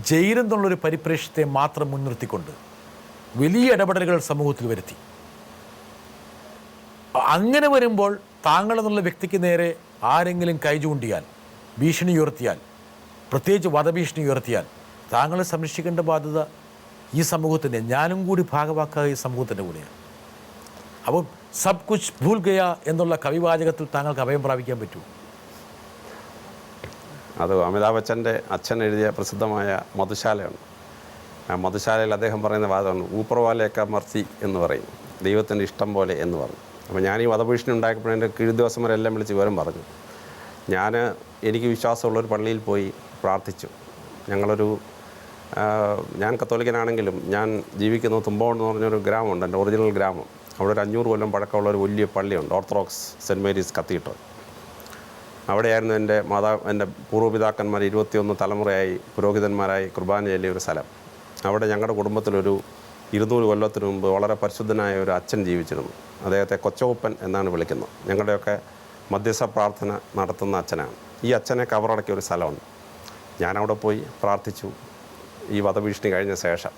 ജയിലെന്നുള്ളൊരു പരിപ്രേക്ഷ്യത്തെ മാത്രം മുൻനിർത്തിക്കൊണ്ട് വലിയ ഇടപെടലുകൾ സമൂഹത്തിൽ വരുത്തി. അങ്ങനെ വരുമ്പോൾ താങ്കളെന്നുള്ള വ്യക്തിക്ക് നേരെ ആരെങ്കിലും കൈ ചൂണ്ടിയാൽ, ഭീഷണി ഉയർത്തിയാൽ, പ്രത്യേകിച്ച് വധഭീഷണി ഉയർത്തിയാൽ താങ്കളെ സംരക്ഷിക്കേണ്ട ബാധ്യത ഈ സമൂഹത്തിൻ്റെ, ഞാനും കൂടി ഭാഗമാക്കുക ഈ സമൂഹത്തിൻ്റെ കൂടെയാണ്. അപ്പോൾ സബ് കുച്ച് ഭൂൽ ഗയ എന്നുള്ള കവിവാചകത്തിൽ താങ്കൾക്ക് അഭയം പ്രാപിക്കാൻ പറ്റൂ? അത് അമിതാഭ് ബച്ചൻ്റെ അച്ഛൻ എഴുതിയ പ്രസിദ്ധമായ മധുശാലയാണ്. ആ മധുശാലയിൽ അദ്ദേഹം പറയുന്ന വാദമാണ് ഊപ്പർവാലയൊക്കെ മർസി എന്ന് പറയും, ദൈവത്തിൻ്റെ ഇഷ്ടം പോലെ എന്ന് പറഞ്ഞു. അപ്പോൾ ഞാൻ ഈ വധഭീഷണി ഉണ്ടാക്കിയപ്പോൾ എൻ്റെ കീഴ്ദിവസന്മാരെല്ലാം വിളിച്ച് വിവരം പറഞ്ഞു. എനിക്ക് വിശ്വാസമുള്ളൊരു പള്ളിയിൽ പോയി പ്രാർത്ഥിച്ചു. ഞാൻ കത്തോലിക്കനാണെങ്കിലും ഞാൻ ജീവിക്കുന്ന തുമ്പോൺ എന്ന് പറഞ്ഞൊരു ഗ്രാമമുണ്ട്, എൻ്റെ ഒറിജിനൽ ഗ്രാമം. അവിടെ ഒരു 500 കൊല്ലം പഴക്കമുള്ള ഒരു വലിയ പള്ളിയുണ്ട്, ഓർത്തഡോക്സ് സെൻറ്റ് മേരീസ് കത്തീഡ്രൽ. അവിടെയായിരുന്നു എൻ്റെ പൂർവ്വപിതാക്കന്മാർ 21 തലമുറയായി പുരോഹിതന്മാരായി കുർബാന ചൊല്ലിയ ഒരു സ്ഥലം. അവിടെ ഞങ്ങളുടെ കുടുംബത്തിലൊരു 200 കൊല്ലത്തിന് മുമ്പ് വളരെ പരിശുദ്ധനായ ഒരു അച്ഛൻ ജീവിച്ചിരുന്നു. അദ്ദേഹത്തെ കൊച്ചോപ്പൻ എന്നാണ് വിളിക്കുന്നത്. ഞങ്ങളുടെയൊക്കെ മധ്യസ്ഥ പ്രാർത്ഥന നടത്തുന്ന അച്ഛനാണ്. ഈ അച്ഛനെ കവറടക്കിയ ഒരു സ്ഥലമുണ്ട്. ഞാനവിടെ പോയി പ്രാർത്ഥിച്ചു. ഈ വധഭീഷണി കഴിഞ്ഞ ശേഷം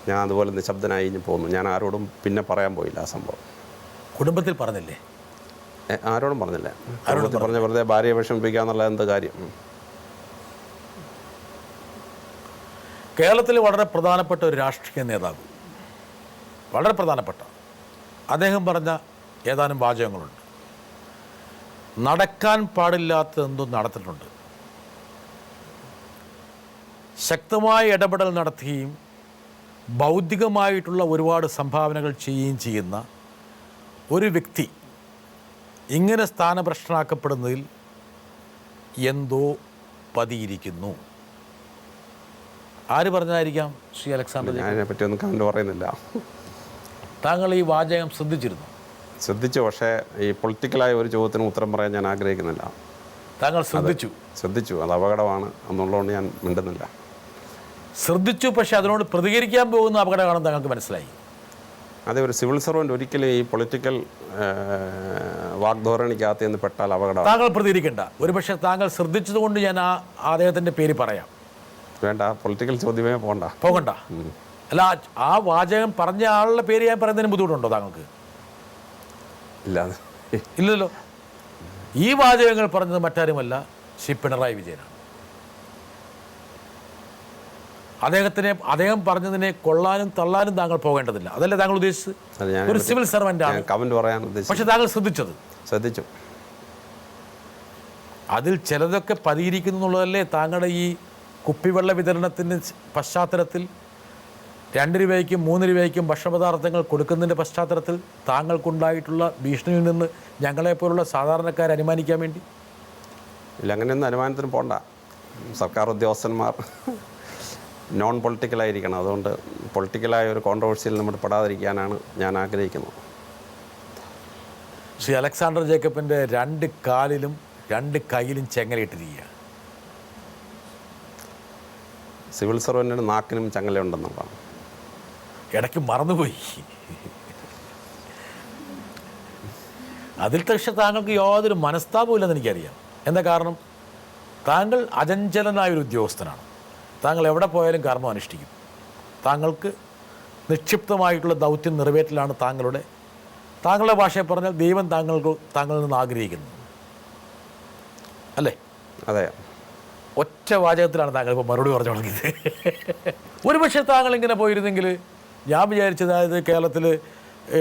ഞാൻ അതുപോലെ നിശബ്ദനായി പോന്നു. ഞാൻ ആരോടും പിന്നെ പറയാൻ പോയില്ല ആ സംഭവം. കുടുംബത്തിൽ പറഞ്ഞില്ലേ? ആരോടും പറഞ്ഞില്ല. കുടുംബത്തിൽ പറഞ്ഞ വെറുതെ ഭാര്യയെ വിഷമിപ്പിക്കുക എന്നുള്ള എന്ത് കാര്യം? കേരളത്തിൽ വളരെ പ്രധാനപ്പെട്ട ഒരു രാഷ്ട്രീയ നേതാവ്, വളരെ പ്രധാനപ്പെട്ട, അദ്ദേഹം പറഞ്ഞ ഏതാനും വാചകങ്ങളുണ്ട്. നടക്കാൻ പാടില്ലാത്ത എന്തോ നടത്തിയിട്ടുണ്ട്. ശക്തമായ ഇടപെടൽ നടത്തുകയും ബൗദ്ധികമായിട്ടുള്ള ഒരുപാട് സംഭാവനകൾ ചെയ്യുകയും ചെയ്യുന്ന ഒരു വ്യക്തി ഇങ്ങനെ സ്ഥാനഭ്രഷ്ടനാക്കപ്പെടുന്നതിൽ എന്തോ പതിയിരിക്കുന്നു. ആര് പറഞ്ഞായിരിക്കാം ശ്രീ അലക്സാണ്ടർ? അതിനെപ്പറ്റി ഒന്നും കമൻറ്റ് പറയുന്നില്ല. താങ്കൾ ഈ വാചകം ശ്രദ്ധിച്ചിരുന്നു? ശ്രദ്ധിച്ചു. പക്ഷേ ഈ പൊളിറ്റിക്കലായ ഒരു ചോദ്യത്തിന് ഉത്തരം പറയാൻ ഞാൻ ആഗ്രഹിക്കുന്നില്ല. താങ്കൾ ശ്രദ്ധിച്ചു? അത് അപകടമാണ് എന്നുള്ളതുകൊണ്ട് ഞാൻ മിണ്ടുന്നില്ല. ശ്രദ്ധിച്ചു, പക്ഷേ അതിനോട് പ്രതികരിക്കാൻ പോകുന്ന അപകടമാണെന്ന് താങ്കൾക്ക് മനസ്സിലായി. അതെ, ഒരു സിവിൽ സർവൻ്റ് ഒരിക്കലും ഈ പൊളിറ്റിക്കൽ വാഗ്ധോരണിക്കകത്ത് നിന്ന് പെട്ടാൽ അപകടം. താങ്കൾ പ്രതികരിക്കേണ്ട. ഒരുപക്ഷെ താങ്കൾ ശ്രദ്ധിച്ചതുകൊണ്ട് ഞാൻ അദ്ദേഹത്തിൻ്റെ പേര് പറയാം. വേണ്ട, പൊളിറ്റിക്കൽ ചോദ്യമേ പോകണ്ട. അല്ല, ആ വാചകം പറഞ്ഞ ആളുടെ പേര് ഞാൻ പറയുന്നതിന് ബുദ്ധിമുട്ടുണ്ടോ താങ്കൾക്ക്? ഇല്ലല്ലോ. ഈ വാചകങ്ങൾ പറഞ്ഞത് മറ്റാരുമല്ല, ശ്രീ പിണറായി വിജയനാണ്. അദ്ദേഹം പറഞ്ഞതിനെ കൊള്ളാനും തള്ളാനും താങ്കൾ പോകേണ്ടതില്ല. അതല്ലേ താങ്കൾ ഉദ്ദേശിച്ചത്? ഒരു സിവിൽ സർവൻ്റ് ആണ്. പക്ഷെ താങ്കൾ ശ്രദ്ധിച്ചു. അതിൽ ചിലതൊക്കെ പതിയിരിക്കുന്നു എന്നുള്ളതല്ലേ താങ്കളുടെ ഈ കുപ്പിവെള്ള വിതരണത്തിൻ്റെ പശ്ചാത്തലത്തിൽ 2 രൂപയ്ക്കും 3 രൂപയ്ക്കും ഭക്ഷണപദാർത്ഥങ്ങൾ കൊടുക്കുന്നതിൻ്റെ പശ്ചാത്തലത്തിൽ താങ്കൾക്കുണ്ടായിട്ടുള്ള ഭീഷണിയിൽ നിന്ന് ഞങ്ങളെപ്പോലുള്ള സാധാരണക്കാർ അനുമാനിക്കാൻ വേണ്ടി? ഇല്ല, അങ്ങനെയൊന്നും അനുമാനത്തിന് പോകണ്ട. സർക്കാർ ഉദ്യോഗസ്ഥന്മാർ നോൺ പൊളിറ്റിക്കലായിരിക്കണം. അതുകൊണ്ട് പൊളിറ്റിക്കലായ ഒരു കോൺട്രവേഴ്സിയിൽ നമ്മൾ പെടാതിരിക്കാനാണ് ഞാൻ ആഗ്രഹിക്കുന്നത്. ശ്രീ അലക്സാണ്ടർ ജേക്കബിൻ്റെ 2 കാലിലും 2 കൈയിലും ചെങ്ങലയിട്ടിരിക്കുക. സിവിൽ സർവൻറ്റിന് നാക്കിനും ചങ്ങലയുണ്ടെന്നുള്ളതാണ്. ഇടയ്ക്ക് മറന്നുപോയി. അതിൽ പക്ഷേ താങ്കൾക്ക് യാതൊരു മനസ്താപവും ഇല്ലെന്ന് എനിക്കറിയാം. എന്താ കാരണം? താങ്കൾ അചഞ്ചലനായൊരു ഉദ്യോഗസ്ഥനാണ്. താങ്കൾ എവിടെ പോയാലും കർമ്മം അനുഷ്ഠിക്കും. താങ്കൾക്ക് നിക്ഷിപ്തമായിട്ടുള്ള ദൗത്യം നിറവേറ്റലാണ് താങ്കളുടെ ഭാഷയെ പറഞ്ഞാൽ ദൈവം താങ്കളിൽ നിന്ന് ആഗ്രഹിക്കുന്നു, അല്ലേ? അതെ. ഒറ്റ വാചകത്തിലാണ് താങ്കൾ ഇപ്പോൾ മറുപടി പറഞ്ഞു തുടങ്ങിയത്. ഒരുപക്ഷെ താങ്കൾ ഇങ്ങനെ പോയിരുന്നെങ്കിൽ ഞാൻ വിചാരിച്ചത്, അതായത് കേരളത്തിൽ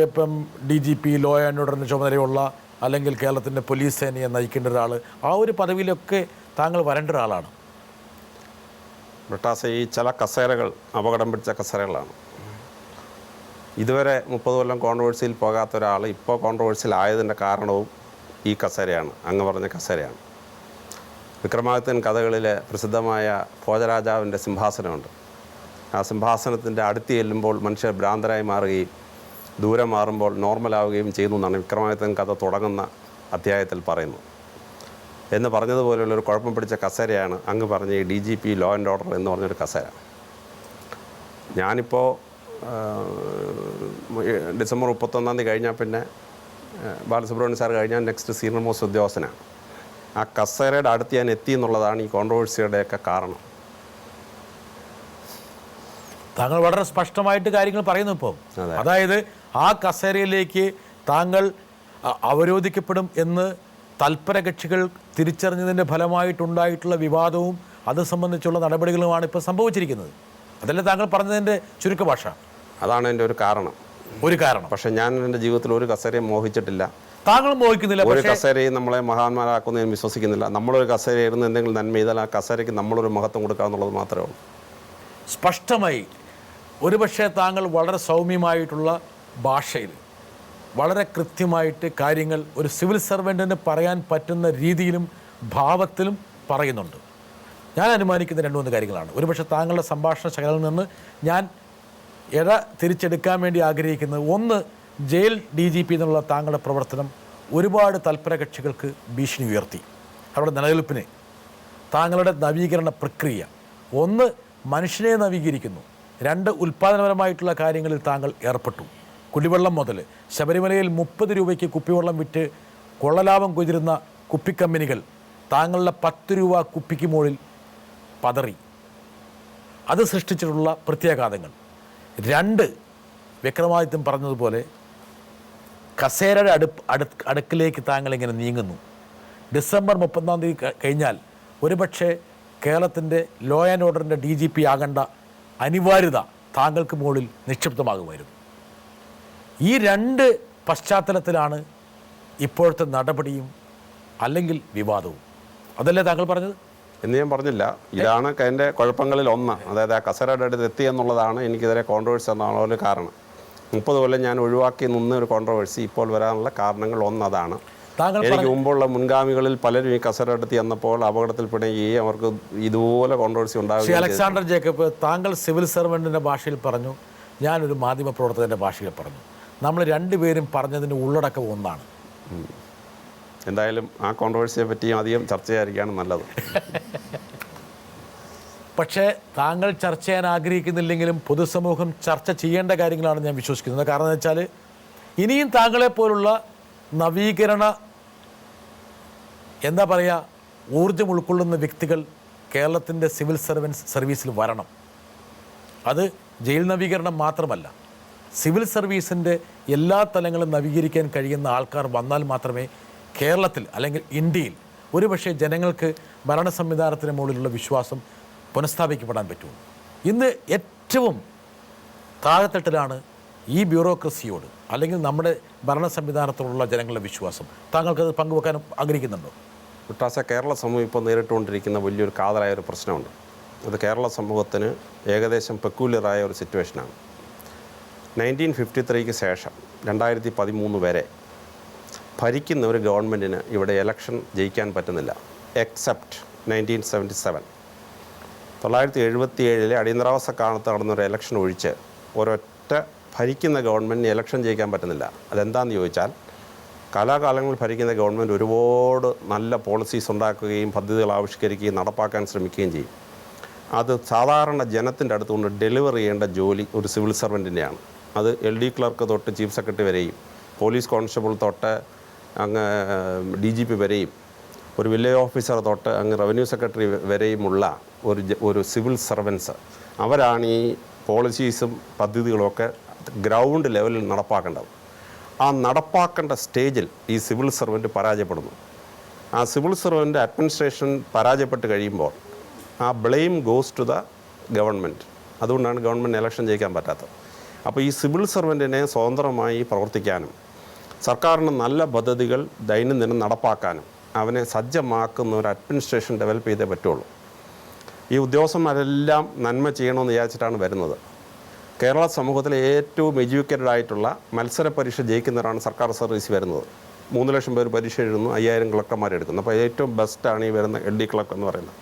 ഇപ്പം DGP ലോ ആൻഡ് ഓർഡറിൻ്റെ ചുമതലയുള്ള, അല്ലെങ്കിൽ കേരളത്തിൻ്റെ പോലീസ് സേനയെ നയിക്കേണ്ട ഒരാൾ, ആ ഒരു പദവിയിലൊക്കെ താങ്കൾ വരേണ്ട ഒരാളാണ്. ബ്രിട്ടാസ്, ഈ ചില കസേരകൾ അപകടം പിടിച്ച കസേരകളാണ്. ഇതുവരെ 30 കൊല്ലം കോൺട്രവേഴ്സിയിൽ പോകാത്ത ഒരാൾ ഇപ്പോൾ കോൺട്രവേഴ്സിയിൽ ആയതിൻ്റെ കാരണവും ഈ കസേരയാണ്, അങ്ങ് പറഞ്ഞ കസേരയാണ്. വിക്രമാദിത്യൻ കഥകളിലെ പ്രസിദ്ധമായ ഭോജരാജാവിൻ്റെ സിംഹാസനമുണ്ട്. ആ സിംഹാസനത്തിൻ്റെ അടുത്ത് ചെല്ലുമ്പോൾ മനുഷ്യർ ഭ്രാന്തരായി മാറുകയും ദൂരെ മാറുമ്പോൾ നോർമലാവുകയും ചെയ്യുന്നു എന്നാണ് വിക്രമാദിത്യൻ കഥ തുടങ്ങുന്ന അധ്യായത്തിൽ പറയുന്നത്. എന്ന് പറഞ്ഞതുപോലെയുള്ളൊരു കുഴപ്പം പിടിച്ച കസേരയാണ് അങ്ങ് പറഞ്ഞ ഈ DGP ലോ ആൻഡ് ഓർഡർ എന്ന് പറഞ്ഞൊരു കസേര. ഞാനിപ്പോൾ ഡിസംബർ 31 കഴിഞ്ഞാൽ പിന്നെ ബാലസുബ്രഹ്മണ്യം സാർ കഴിഞ്ഞാൽ നെക്സ്റ്റ് സീനിയർ മോസ്റ്റ് ഉദ്യോഗസ്ഥനാണ്. ആ കസേരയുടെ അടുത്ത് ഞാൻ എത്തി എന്നുള്ളതാണ് ഈ കോൺട്രവേഴ്സിയുടെയൊക്കെ കാരണം. താങ്കൾ വളരെ സ്പഷ്ടമായിട്ട് കാര്യങ്ങൾ പറയുന്നു ഇപ്പോൾ. അതായത് ആ കസേരയിലേക്ക് താങ്കൾ അവരോധിക്കപ്പെടും എന്ന് തൽപര കക്ഷികൾ തിരിച്ചറിഞ്ഞതിൻ്റെ ഫലമായിട്ടുണ്ടായിട്ടുള്ള വിവാദവും അത് സംബന്ധിച്ചുള്ള നടപടികളുമാണ് ഇപ്പോൾ സംഭവിച്ചിരിക്കുന്നത്. അതല്ലേ താങ്കൾ പറഞ്ഞതിൻ്റെ ചുരുക്ക ഭാഷ? അതാണ് എൻ്റെ ഒരു കാരണം. പക്ഷേ ഞാൻ എൻ്റെ ജീവിതത്തിൽ ഒരു കസേരയും മോഹിച്ചിട്ടില്ല. താങ്കൾ മോഹിക്കുന്നില്ല. ഒരു കസേരയും നമ്മളെ മഹാന്മാരാക്കുന്ന ഞാൻ വിശ്വസിക്കുന്നില്ല. നമ്മളൊരു കസേര ഇരുന്ന് എന്തെങ്കിലും നന്മ ചെയ്താൽ ആ കസേരയ്ക്ക് നമ്മളൊരു മഹത്വം കൊടുക്കുക എന്നുള്ളത് മാത്രമേ ഉള്ളൂ. സ്പഷ്ടമായി ഒരുപക്ഷെ താങ്കൾ വളരെ സൗമ്യമായിട്ടുള്ള ഭാഷയിൽ വളരെ കൃത്യമായിട്ട് കാര്യങ്ങൾ ഒരു സിവിൽ സർവൻറ്റിന് പറയാൻ പറ്റുന്ന രീതിയിലും ഭാവത്തിലും പറയുന്നുണ്ട്. ഞാൻ അനുമാനിക്കുന്ന 2-3 കാര്യങ്ങളാണ്. ഒരുപക്ഷെ താങ്കളുടെ സംഭാഷണ ശകലത്തിൽ നിന്ന് ഞാൻ തിരിച്ചെടുക്കാൻ വേണ്ടി ആഗ്രഹിക്കുന്നത്, ഒന്ന്, ജയിൽ DGP എന്നുള്ള താങ്കളുടെ പ്രവർത്തനം ഒരുപാട് തൽപര കക്ഷികൾക്ക് ഭീഷണി ഉയർത്തി. അവരുടെ നിലനിൽപ്പിന് താങ്കളുടെ നവീകരണ പ്രക്രിയ, ഒന്ന്, മനുഷ്യനെ നവീകരിക്കുന്നു, 2, ഉൽപ്പാദനപരമായിട്ടുള്ള കാര്യങ്ങളിൽ താങ്കൾ ഏർപ്പെട്ടു. കുടിവെള്ളം മുതൽ ശബരിമലയിൽ 30 രൂപയ്ക്ക് കുപ്പിവെള്ളം വിറ്റ് കൊള്ളലാഭം കൊയ്തിരുന്ന കുപ്പിക്കമ്പനികൾ താങ്കളുടെ 10 രൂപ കുപ്പിക്ക് മുകളിൽ പതറി. അത് സൃഷ്ടിച്ചിട്ടുള്ള പ്രത്യാഘാതങ്ങൾ. 2, വിക്രമാദിത്യൻ പറഞ്ഞതുപോലെ കസേരയുടെ അടുക്കിലേക്ക് താങ്കൾ ഇങ്ങനെ നീങ്ങുന്നു. ഡിസംബർ 31 കഴിഞ്ഞാൽ ഒരുപക്ഷെ കേരളത്തിൻ്റെ ലോ ആൻഡ് ഓർഡറിൻ്റെ DGP ആകേണ്ട അനിവാര്യത താങ്കൾക്ക് മുകളിൽ നിക്ഷിപ്തമാകുമായിരുന്നു. ഈ 2 പശ്ചാത്തലത്തിലാണ് ഇപ്പോഴത്തെ നടപടിയും അല്ലെങ്കിൽ വിവാദവും. അതല്ലേ താങ്കൾ പറഞ്ഞത്? എന്ന് ഞാൻ പറഞ്ഞില്ല. ഇതാണ് എൻ്റെ കുഴപ്പങ്ങളിൽ ഒന്ന്. അതായത് ആ കസേരയുടെ അടുത്ത് എത്തി എന്നുള്ളതാണ് എനിക്കിതിരെ കോൺട്രവേഴ്സി എന്നുള്ള ഒരു കാരണം. 30 കൊല്ലം ഞാൻ ഒഴിവാക്കി നിന്ന ഒരു കോൺട്രവേഴ്സി ഇപ്പോൾ വരാനുള്ള കാരണങ്ങൾ ഒന്നതാണ്. എനിക്ക് മുമ്പുള്ള മുൻഗാമികളിൽ പലരും ഈ കസേര അടുത്ത് ചെന്നപ്പോൾ അപകടത്തിൽപ്പെടുകയും അവർക്ക് ഇതുപോലെ കോൺട്രവേഴ്സി ഉണ്ടാകും. അലക്സാണ്ടർ ജേക്കബ്, താങ്കൾ സിവിൽ സർവൻറ്റിൻ്റെ ഭാഷയിൽ പറഞ്ഞു, ഞാനൊരു മാധ്യമപ്രവർത്തകൻ്റെ ഭാഷയിൽ പറഞ്ഞു. നമ്മൾ 2 പേരും പറഞ്ഞതിൻ്റെ ഉള്ളടക്കം ഒന്നാണ്. എന്തായാലും ആ കോൺട്രവേഴ്സിയെ പറ്റിയും അധികം ചർച്ച ചെയ്യാതിരിക്കുകയാണ് നല്ലത്. പക്ഷേ താങ്കൾ ചർച്ച ചെയ്യാൻ ആഗ്രഹിക്കുന്നില്ലെങ്കിലും പൊതുസമൂഹം ചർച്ച ചെയ്യേണ്ട കാര്യങ്ങളാണ് ഞാൻ വിശ്വസിക്കുന്നത്. കാരണം എന്ന് വെച്ചാൽ ഇനിയും താങ്കളെപ്പോലുള്ള നവീകരണ ഊർജ്ജം ഉൾക്കൊള്ളുന്ന വ്യക്തികൾ കേരളത്തിൻ്റെ സിവിൽ സർവീസിൽ വരണം. അത് ജയിൽ നവീകരണം മാത്രമല്ല, സിവിൽ സർവീസിൻ്റെ എല്ലാ തലങ്ങളും നവീകരിക്കാൻ കഴിയുന്ന ആൾക്കാർ വന്നാൽ മാത്രമേ കേരളത്തിൽ അല്ലെങ്കിൽ ഇന്ത്യയിൽ ഒരുപക്ഷെ ജനങ്ങൾക്ക് ഭരണ സംവിധാനത്തിന് മുകളിലുള്ള വിശ്വാസം പുനഃസ്ഥാപിക്കപ്പെടാൻ പറ്റുള്ളൂ. ഇന്ന് ഏറ്റവും താഴെത്തട്ടിലാണ് ഈ ബ്യൂറോക്രസിയോട് അല്ലെങ്കിൽ നമ്മുടെ ഭരണ സംവിധാനത്തോടുള്ള ജനങ്ങളുടെ വിശ്വാസം. താങ്കൾക്കത് പങ്കുവെക്കാൻ ആഗ്രഹിക്കുന്നുണ്ടോ? കുട്ടാസ, കേരള സമൂഹം ഇപ്പോൾ നേരിട്ടുകൊണ്ടിരിക്കുന്ന വലിയൊരു കാതലായ ഒരു പ്രശ്നമുണ്ട്. അത് കേരള സമൂഹത്തിന് ഏകദേശം പെക്കൂലിയറായ ഒരു സിറ്റുവേഷനാണ്. 1953 ശേഷം 2013 വരെ ഭരിക്കുന്ന ഒരു ഗവൺമെൻറ്റിന് ഇവിടെ ഇലക്ഷൻ ജയിക്കാൻ പറ്റുന്നില്ല. എക്സെപ്റ്റ് 1977. 1977 അടിയന്തരാവസ്ഥ കാലത്ത് നടന്നൊരു ഇലക്ഷൻ ഒഴിച്ച് ഒരൊറ്റ ഭരിക്കുന്ന ഗവൺമെൻറ്റിന് ഇലക്ഷൻ ജയിക്കാൻ പറ്റുന്നില്ല. അതെന്താണെന്ന് ചോദിച്ചാൽ, കാലാകാലങ്ങളിൽ ഭരിക്കുന്ന ഗവൺമെൻറ് ഒരുപാട് നല്ല പോളിസീസ് ഉണ്ടാക്കുകയും പദ്ധതികൾ ആവിഷ്കരിക്കുകയും നടപ്പാക്കാൻ ശ്രമിക്കുകയും ചെയ്യും. അത് സാധാരണ ജനത്തിൻ്റെ അടുത്തുകൊണ്ട് ഡെലിവർ ചെയ്യേണ്ട ജോലി ഒരു സിവിൽ സർവൻറ്റിൻ്റെയാണ്. അത് LD ക്ലർക്ക് തൊട്ട് ചീഫ് സെക്രട്ടറി വരെയും പോലീസ് കോൺസ്റ്റബിൾ തൊട്ട് അങ്ങ് DGP വരെയും ഒരു വില്ലേജ് ഓഫീസർ തൊട്ട് അങ്ങ് റവന്യൂ സെക്രട്ടറി വരെയുമുള്ള ഒരു സിവിൽ സർവൻസ്, അവരാണ് ഈ പോളിസീസും പദ്ധതികളുമൊക്കെ ഗ്രൗണ്ട് ലെവലിൽ നടപ്പാക്കേണ്ടത്. ആ നടപ്പാക്കേണ്ട സ്റ്റേജിൽ ഈ സിവിൽ സർവൻറ്റ് പരാജയപ്പെടുന്നു. ആ സിവിൽ സർവൻറ്റ് അഡ്മിനിസ്ട്രേഷൻ പരാജയപ്പെട്ട് കഴിയുമ്പോൾ ആ blame goes to the government. അതുകൊണ്ടാണ് ഗവൺമെൻറ് ഇലക്ഷൻ ജയിക്കാൻ പറ്റാത്തത്. അപ്പോൾ ഈ സിവിൽ സർവൻറ്റിനെ സ്വതന്ത്രമായി പ്രവർത്തിക്കാനും സർക്കാരിന് നല്ല പദ്ധതികൾ ദൈനംദിനം നടപ്പാക്കാനും അവനെ സജ്ജമാക്കുന്ന ഒരു അഡ്മിനിസ്ട്രേഷൻ ഡെവലപ്പ് ചെയ്തേ പറ്റുള്ളൂ. ഈ ഉദ്യോഗസ്ഥന്മാരെല്ലാം നന്മ ചെയ്യണമെന്ന് വിചാരിച്ചിട്ടാണ് വരുന്നത്. കേരള സമൂഹത്തിലെ ഏറ്റവും എഡ്യൂക്കേറ്റഡ് ആയിട്ടുള്ള മത്സര പരീക്ഷ ജയിക്കുന്നവരാണ് സർക്കാർ സർവീസ് വരുന്നത്. 3 ലക്ഷം പേര് പരീക്ഷ എഴുതുന്നു, 5000 ക്ലർക്കന്മാരെടുക്കുന്നു. അപ്പോൾ ഏറ്റവും ബെസ്റ്റാണ് ഈ വരുന്ന LD ക്ലർക്ക് എന്ന് പറയുന്നത്.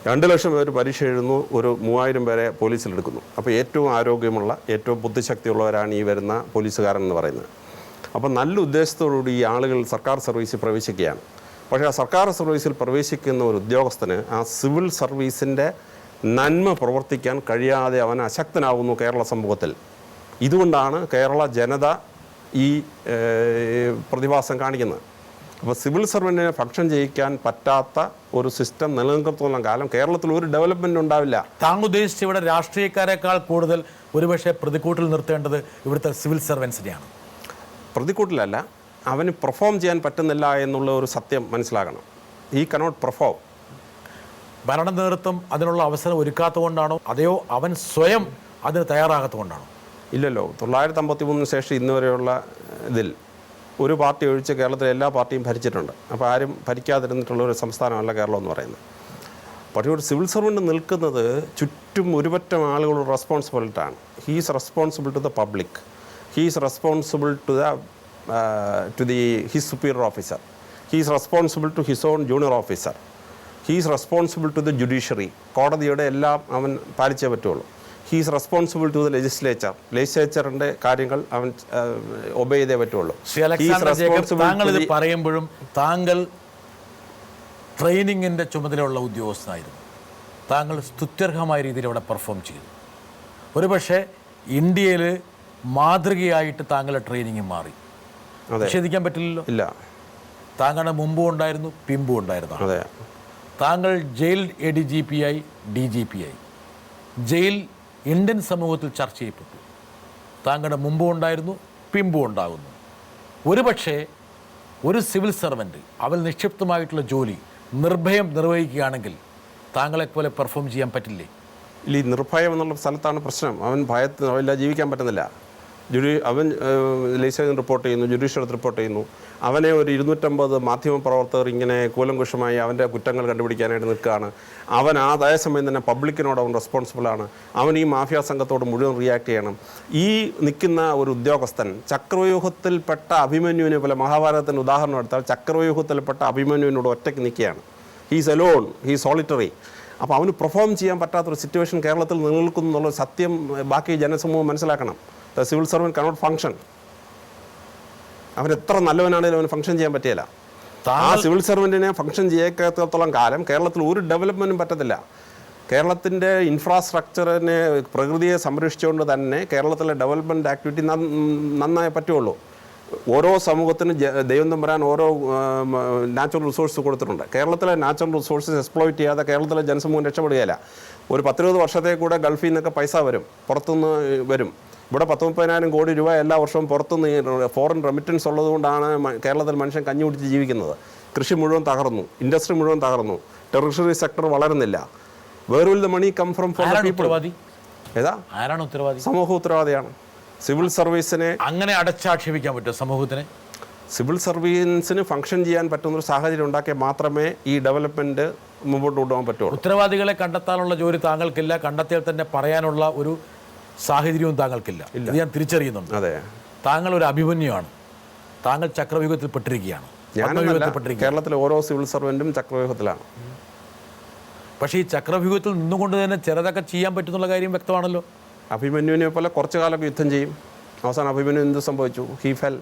2 ലക്ഷം പേര് പരീക്ഷ എഴുതുന്നു, ഒരു 3000 പേരെ പോലീസിലെടുക്കുന്നു. അപ്പോൾ ഏറ്റവും ആരോഗ്യമുള്ള ഏറ്റവും ബുദ്ധിശക്തിയുള്ളവരാണ് ഈ വരുന്ന പോലീസുകാരൻ എന്ന് പറയുന്നത്. അപ്പോൾ നല്ല ഉദ്ദേശത്തോടുകൂടി ഈ ആളുകൾ സർക്കാർ സർവീസിൽ പ്രവേശിക്കുകയാണ്. പക്ഷേ ആ സർക്കാർ സർവീസിൽ പ്രവേശിക്കുന്ന ഒരു ഉദ്യോഗസ്ഥന് ആ സിവിൽ സർവീസിൻ്റെ നന്മ പ്രവർത്തിക്കാൻ കഴിയാതെ അവൻ അശക്തനാകുന്നു കേരള സമൂഹത്തിൽ. ഇതുകൊണ്ടാണ് കേരള ജനത ഈ പ്രതിഭാസം കാണിക്കുന്നത്. അപ്പോൾ സിവിൽ സർവൻറ്റിനെ ഫംഗ്ഷൻ ചെയ്യിക്കാൻ പറ്റാത്ത ഒരു സിസ്റ്റം നിലനിൽക്കത്തോളം കാലം കേരളത്തിൽ ഒരു ഡെവലപ്മെൻറ്റ് ഉണ്ടാവില്ല. താങ്കൾ ഉദ്ദേശിച്ച ഇവിടെ രാഷ്ട്രീയക്കാരെക്കാൾ കൂടുതൽ ഒരുപക്ഷെ പ്രതിക്കൂട്ടിൽ നിർത്തേണ്ടത് ഇവിടുത്തെ സിവിൽ സർവൻസിനെയാണ്. പ്രതിക്കൂട്ടിലല്ല, അവന് പെർഫോം ചെയ്യാൻ പറ്റുന്നില്ല എന്നുള്ള ഒരു സത്യം മനസ്സിലാക്കണം. ഈ കനോട്ട് പെർഫോം. ഭരണ നേതൃത്വം അതിനുള്ള അവസരം ഒരുക്കാത്തതുകൊണ്ടാണോ അതെയോ അവൻ സ്വയം അതിന് തയ്യാറാകാത്തതുകൊണ്ടാണോ? ഇല്ലല്ലോ. 1953 ശേഷം ഇന്നുവരെയുള്ള ഇതിൽ ഒരു പാർട്ടി ഒഴിച്ച് കേരളത്തിലെ എല്ലാ പാർട്ടിയും ഭരിച്ചിട്ടുണ്ട്. അപ്പോൾ ആരും ഭരിക്കാതിരുന്നിട്ടുള്ള ഒരു സംസ്ഥാനമല്ല കേരളം എന്ന് പറയുന്നത്. പക്ഷേ ഒരു സിവിൽ സർവൻറ്റ് നിൽക്കുന്നത് ചുറ്റും ഒരുപറ്റം ആളുകളുടെ റെസ്പോൺസിബിലിറ്റിയാണ്. He's responsible to the public, he's responsible to the his superior officer, he's responsible to his own junior officer, he's responsible to the judiciary, കോടതിയുടെ എല്ലാം അവൻ പാലിച്ചേ പറ്റുള്ളൂ. ഹീസ് റെസ്പോൺസിബിൾ ടു ദ ലെജിസ്ലേച്ചറിൻ്റെ കാര്യങ്ങൾ അവൻ ഒബേ ചെയ്തേ പറ്റുള്ളൂ. താങ്കൾ ഇത് പറയുമ്പോഴും താങ്കൾ ട്രെയിനിങ്ങിൻ്റെ ചുമതലയുള്ള ഉദ്യോഗസ്ഥനായിരുന്നു. താങ്കൾ സ്തുത്യർഹമായ രീതിയിൽ അവിടെ പെർഫോം ചെയ്തു. ഒരുപക്ഷെ ഇന്ത്യയിൽ മാതൃകയായിട്ട് താങ്കളുടെ ട്രെയിനിങ് മാറി. നിഷേധിക്കാൻ പറ്റില്ലല്ലോ. ഇല്ല. താങ്കളുടെ മുമ്പും ഉണ്ടായിരുന്നു, പിമ്പും ഉണ്ടായിരുന്നു. അതെ. താങ്കൾ ജയിൽ ADGP ആയി, DGP ആയി. ജയിൽ ഇന്ത്യൻ സമൂഹത്തിൽ ചർച്ച ചെയ്യപ്പെട്ടു. താങ്കളുടെ മുമ്പും ഉണ്ടായിരുന്നു, പിമ്പും ഉണ്ടാകുന്നു. ഒരുപക്ഷെ ഒരു സിവിൽ സർവൻറ്റ് അവൻ നിക്ഷിപ്തമായിട്ടുള്ള ജോലി നിർഭയം നിർവഹിക്കുകയാണെങ്കിൽ താങ്കളെപ്പോലെ പെർഫോം ചെയ്യാൻ പറ്റില്ലേ? ഈ നിർഭയം എന്നുള്ള സ്ഥലത്താണ് പ്രശ്നം. അവൻ ഭയത്തില്ല, ജീവിക്കാൻ പറ്റുന്നില്ല. അവൻ ലെജിസ്ലേച്ചർ റിപ്പോർട്ട് ചെയ്യുന്നു, ജുഡീഷ്യറി റിപ്പോർട്ട് ചെയ്യുന്നു. അവനെ ഒരു 250 മാധ്യമപ്രവർത്തകർ ഇങ്ങനെ കൂലങ്കുഷമായി അവൻ്റെ കുറ്റങ്ങൾ കണ്ടുപിടിക്കാനായിട്ട് നിൽക്കുകയാണ്. അവൻ അതേസമയം തന്നെ പബ്ലിക്കിനോട് അവൻ റെസ്പോൺസിബിളാണ്. അവൻ ഈ മാഫിയ സംഘത്തോട് മുഴുവൻ റിയാക്ട് ചെയ്യണം. ഈ നിൽക്കുന്ന ഒരു ഉദ്യോഗസ്ഥൻ ചക്രവ്യൂഹത്തിൽപ്പെട്ട അഭിമന്യുവിനെ പോലെ, മഹാഭാരതത്തിൻ്റെ ഉദാഹരണം എടുത്താൽ ചക്രവ്യൂഹത്തിൽപ്പെട്ട അഭിമന്യുവിനോട് ഒറ്റയ്ക്ക് നിൽക്കുകയാണ്. He's alone, he's solitary. അപ്പോൾ അവന് പെർഫോം ചെയ്യാൻ പറ്റാത്തൊരു സിറ്റുവേഷൻ കേരളത്തിൽ നിലനിൽക്കുന്നു എന്നുള്ള സത്യം ബാക്കി ജനസമൂഹം മനസ്സിലാക്കണം. The civil servant cannot function. അവൻ എത്ര നല്ലവനാണെങ്കിലും അവന് ഫങ്ഷൻ ചെയ്യാൻ പറ്റിയില്ല. ആ സിവിൽ സർവൻറ്റിനെ ഫങ്ഷൻ ചെയ്യാത്തോളം കാലം കേരളത്തിൽ ഒരു ഡെവലപ്മെൻറ്റും പറ്റത്തില്ല. കേരളത്തിൻ്റെ ഇൻഫ്രാസ്ട്രക്ചറിനെ, പ്രകൃതിയെ സംരക്ഷിച്ചുകൊണ്ട് തന്നെ കേരളത്തിലെ ഡെവലപ്മെൻറ്റ് ആക്ടിവിറ്റി നന്നായി പറ്റുള്ളൂ. ഓരോ സമൂഹത്തിനും ദൈവം തമ്പുരാൻ ഓരോ നാച്ചുറൽ റിസോഴ്സ് കൊടുത്തിട്ടുണ്ട്. കേരളത്തിലെ നാച്ചുറൽ റിസോഴ്സസ് എക്സ്പ്ലോയിറ്റ് ചെയ്യാതെ കേരളത്തിലെ ജനസമൂഹം രക്ഷപ്പെടുകയില്ല. ഒരു 10-20 വർഷത്തേക്ക് കൂടെ ഗൾഫിൽ നിന്നൊക്കെ പൈസ വരും, പുറത്തുനിന്ന് വരും. ഇവിടെ 10-30,000 കോടി രൂപ എല്ലാ വർഷവും പുറത്തുനിന്ന് ഫോറിൻ റെമിറ്റൻസ് ഉള്ളതുകൊണ്ടാണ് കേരളത്തിൽ മനുഷ്യൻ കഞ്ഞി കുടിച്ച് ജീവിക്കുന്നത്. കൃഷി മുഴുവൻ തകർന്നു, ഇൻഡസ്ട്രി മുഴുവൻ തകർന്നു, ടെറിട്ടറി സെക്ടർ വളരുന്നില്ല. Where will the money come from for the people? ഏതാ? ആരാണ് ഉത്തരവാദി? സമൂഹം ഉത്തരവാദിയാണ്. സിവിൽ സർവീസിനെ അങ്ങനെ അടച്ചാക്ഷേപിക്കാൻ പറ്റുമോ സമൂഹത്തിനെ? സിവിൽ സർവീസിന് ഫംഗ്ഷൻ ചെയ്യാൻ പറ്റുന്നൊരു സാഹചര്യം ഉണ്ടാക്കിയാൽ മാത്രമേ ഈ ഡെവലപ്മെൻറ്റ് മുമ്പോട്ട് കൊണ്ടുപോകാൻ പറ്റുള്ളൂ. ഉത്തരവാദികളെ കണ്ടെത്താനുള്ള ജോലി താങ്കൾക്കില്ല, കണ്ടെത്തിയാൽ തന്നെ പറയാനുള്ള ഒരു സാഹചര്യവും താങ്കൾക്കില്ല. ഇത് ഞാൻ തിരിച്ചറിയുന്നുണ്ട്. അതെ, താങ്കൾ ഒരു അഭിമന്യുവാണ്. താങ്കൾ ചക്രവ്യൂഹത്തിൽ പെട്ടിരിക്കുകയാണ്. കേരളത്തിലെ ഓരോ സിവിൽ സർവൻറ്റും ചക്രവ്യൂഹത്തിലാണ്. പക്ഷേ ഈ ചക്രവ്യൂഹത്തിൽ നിന്നുകൊണ്ട് തന്നെ ചിലതൊക്കെ ചെയ്യാൻ പറ്റുന്നുള്ള കാര്യം വ്യക്തമാണല്ലോ. അഭിമന്യുവിനെ പോലെ കുറച്ചു കാലം യുദ്ധം ചെയ്യും. അവസാനം അഭിമന്യു എന്ത് സംഭവിച്ചു? He fell.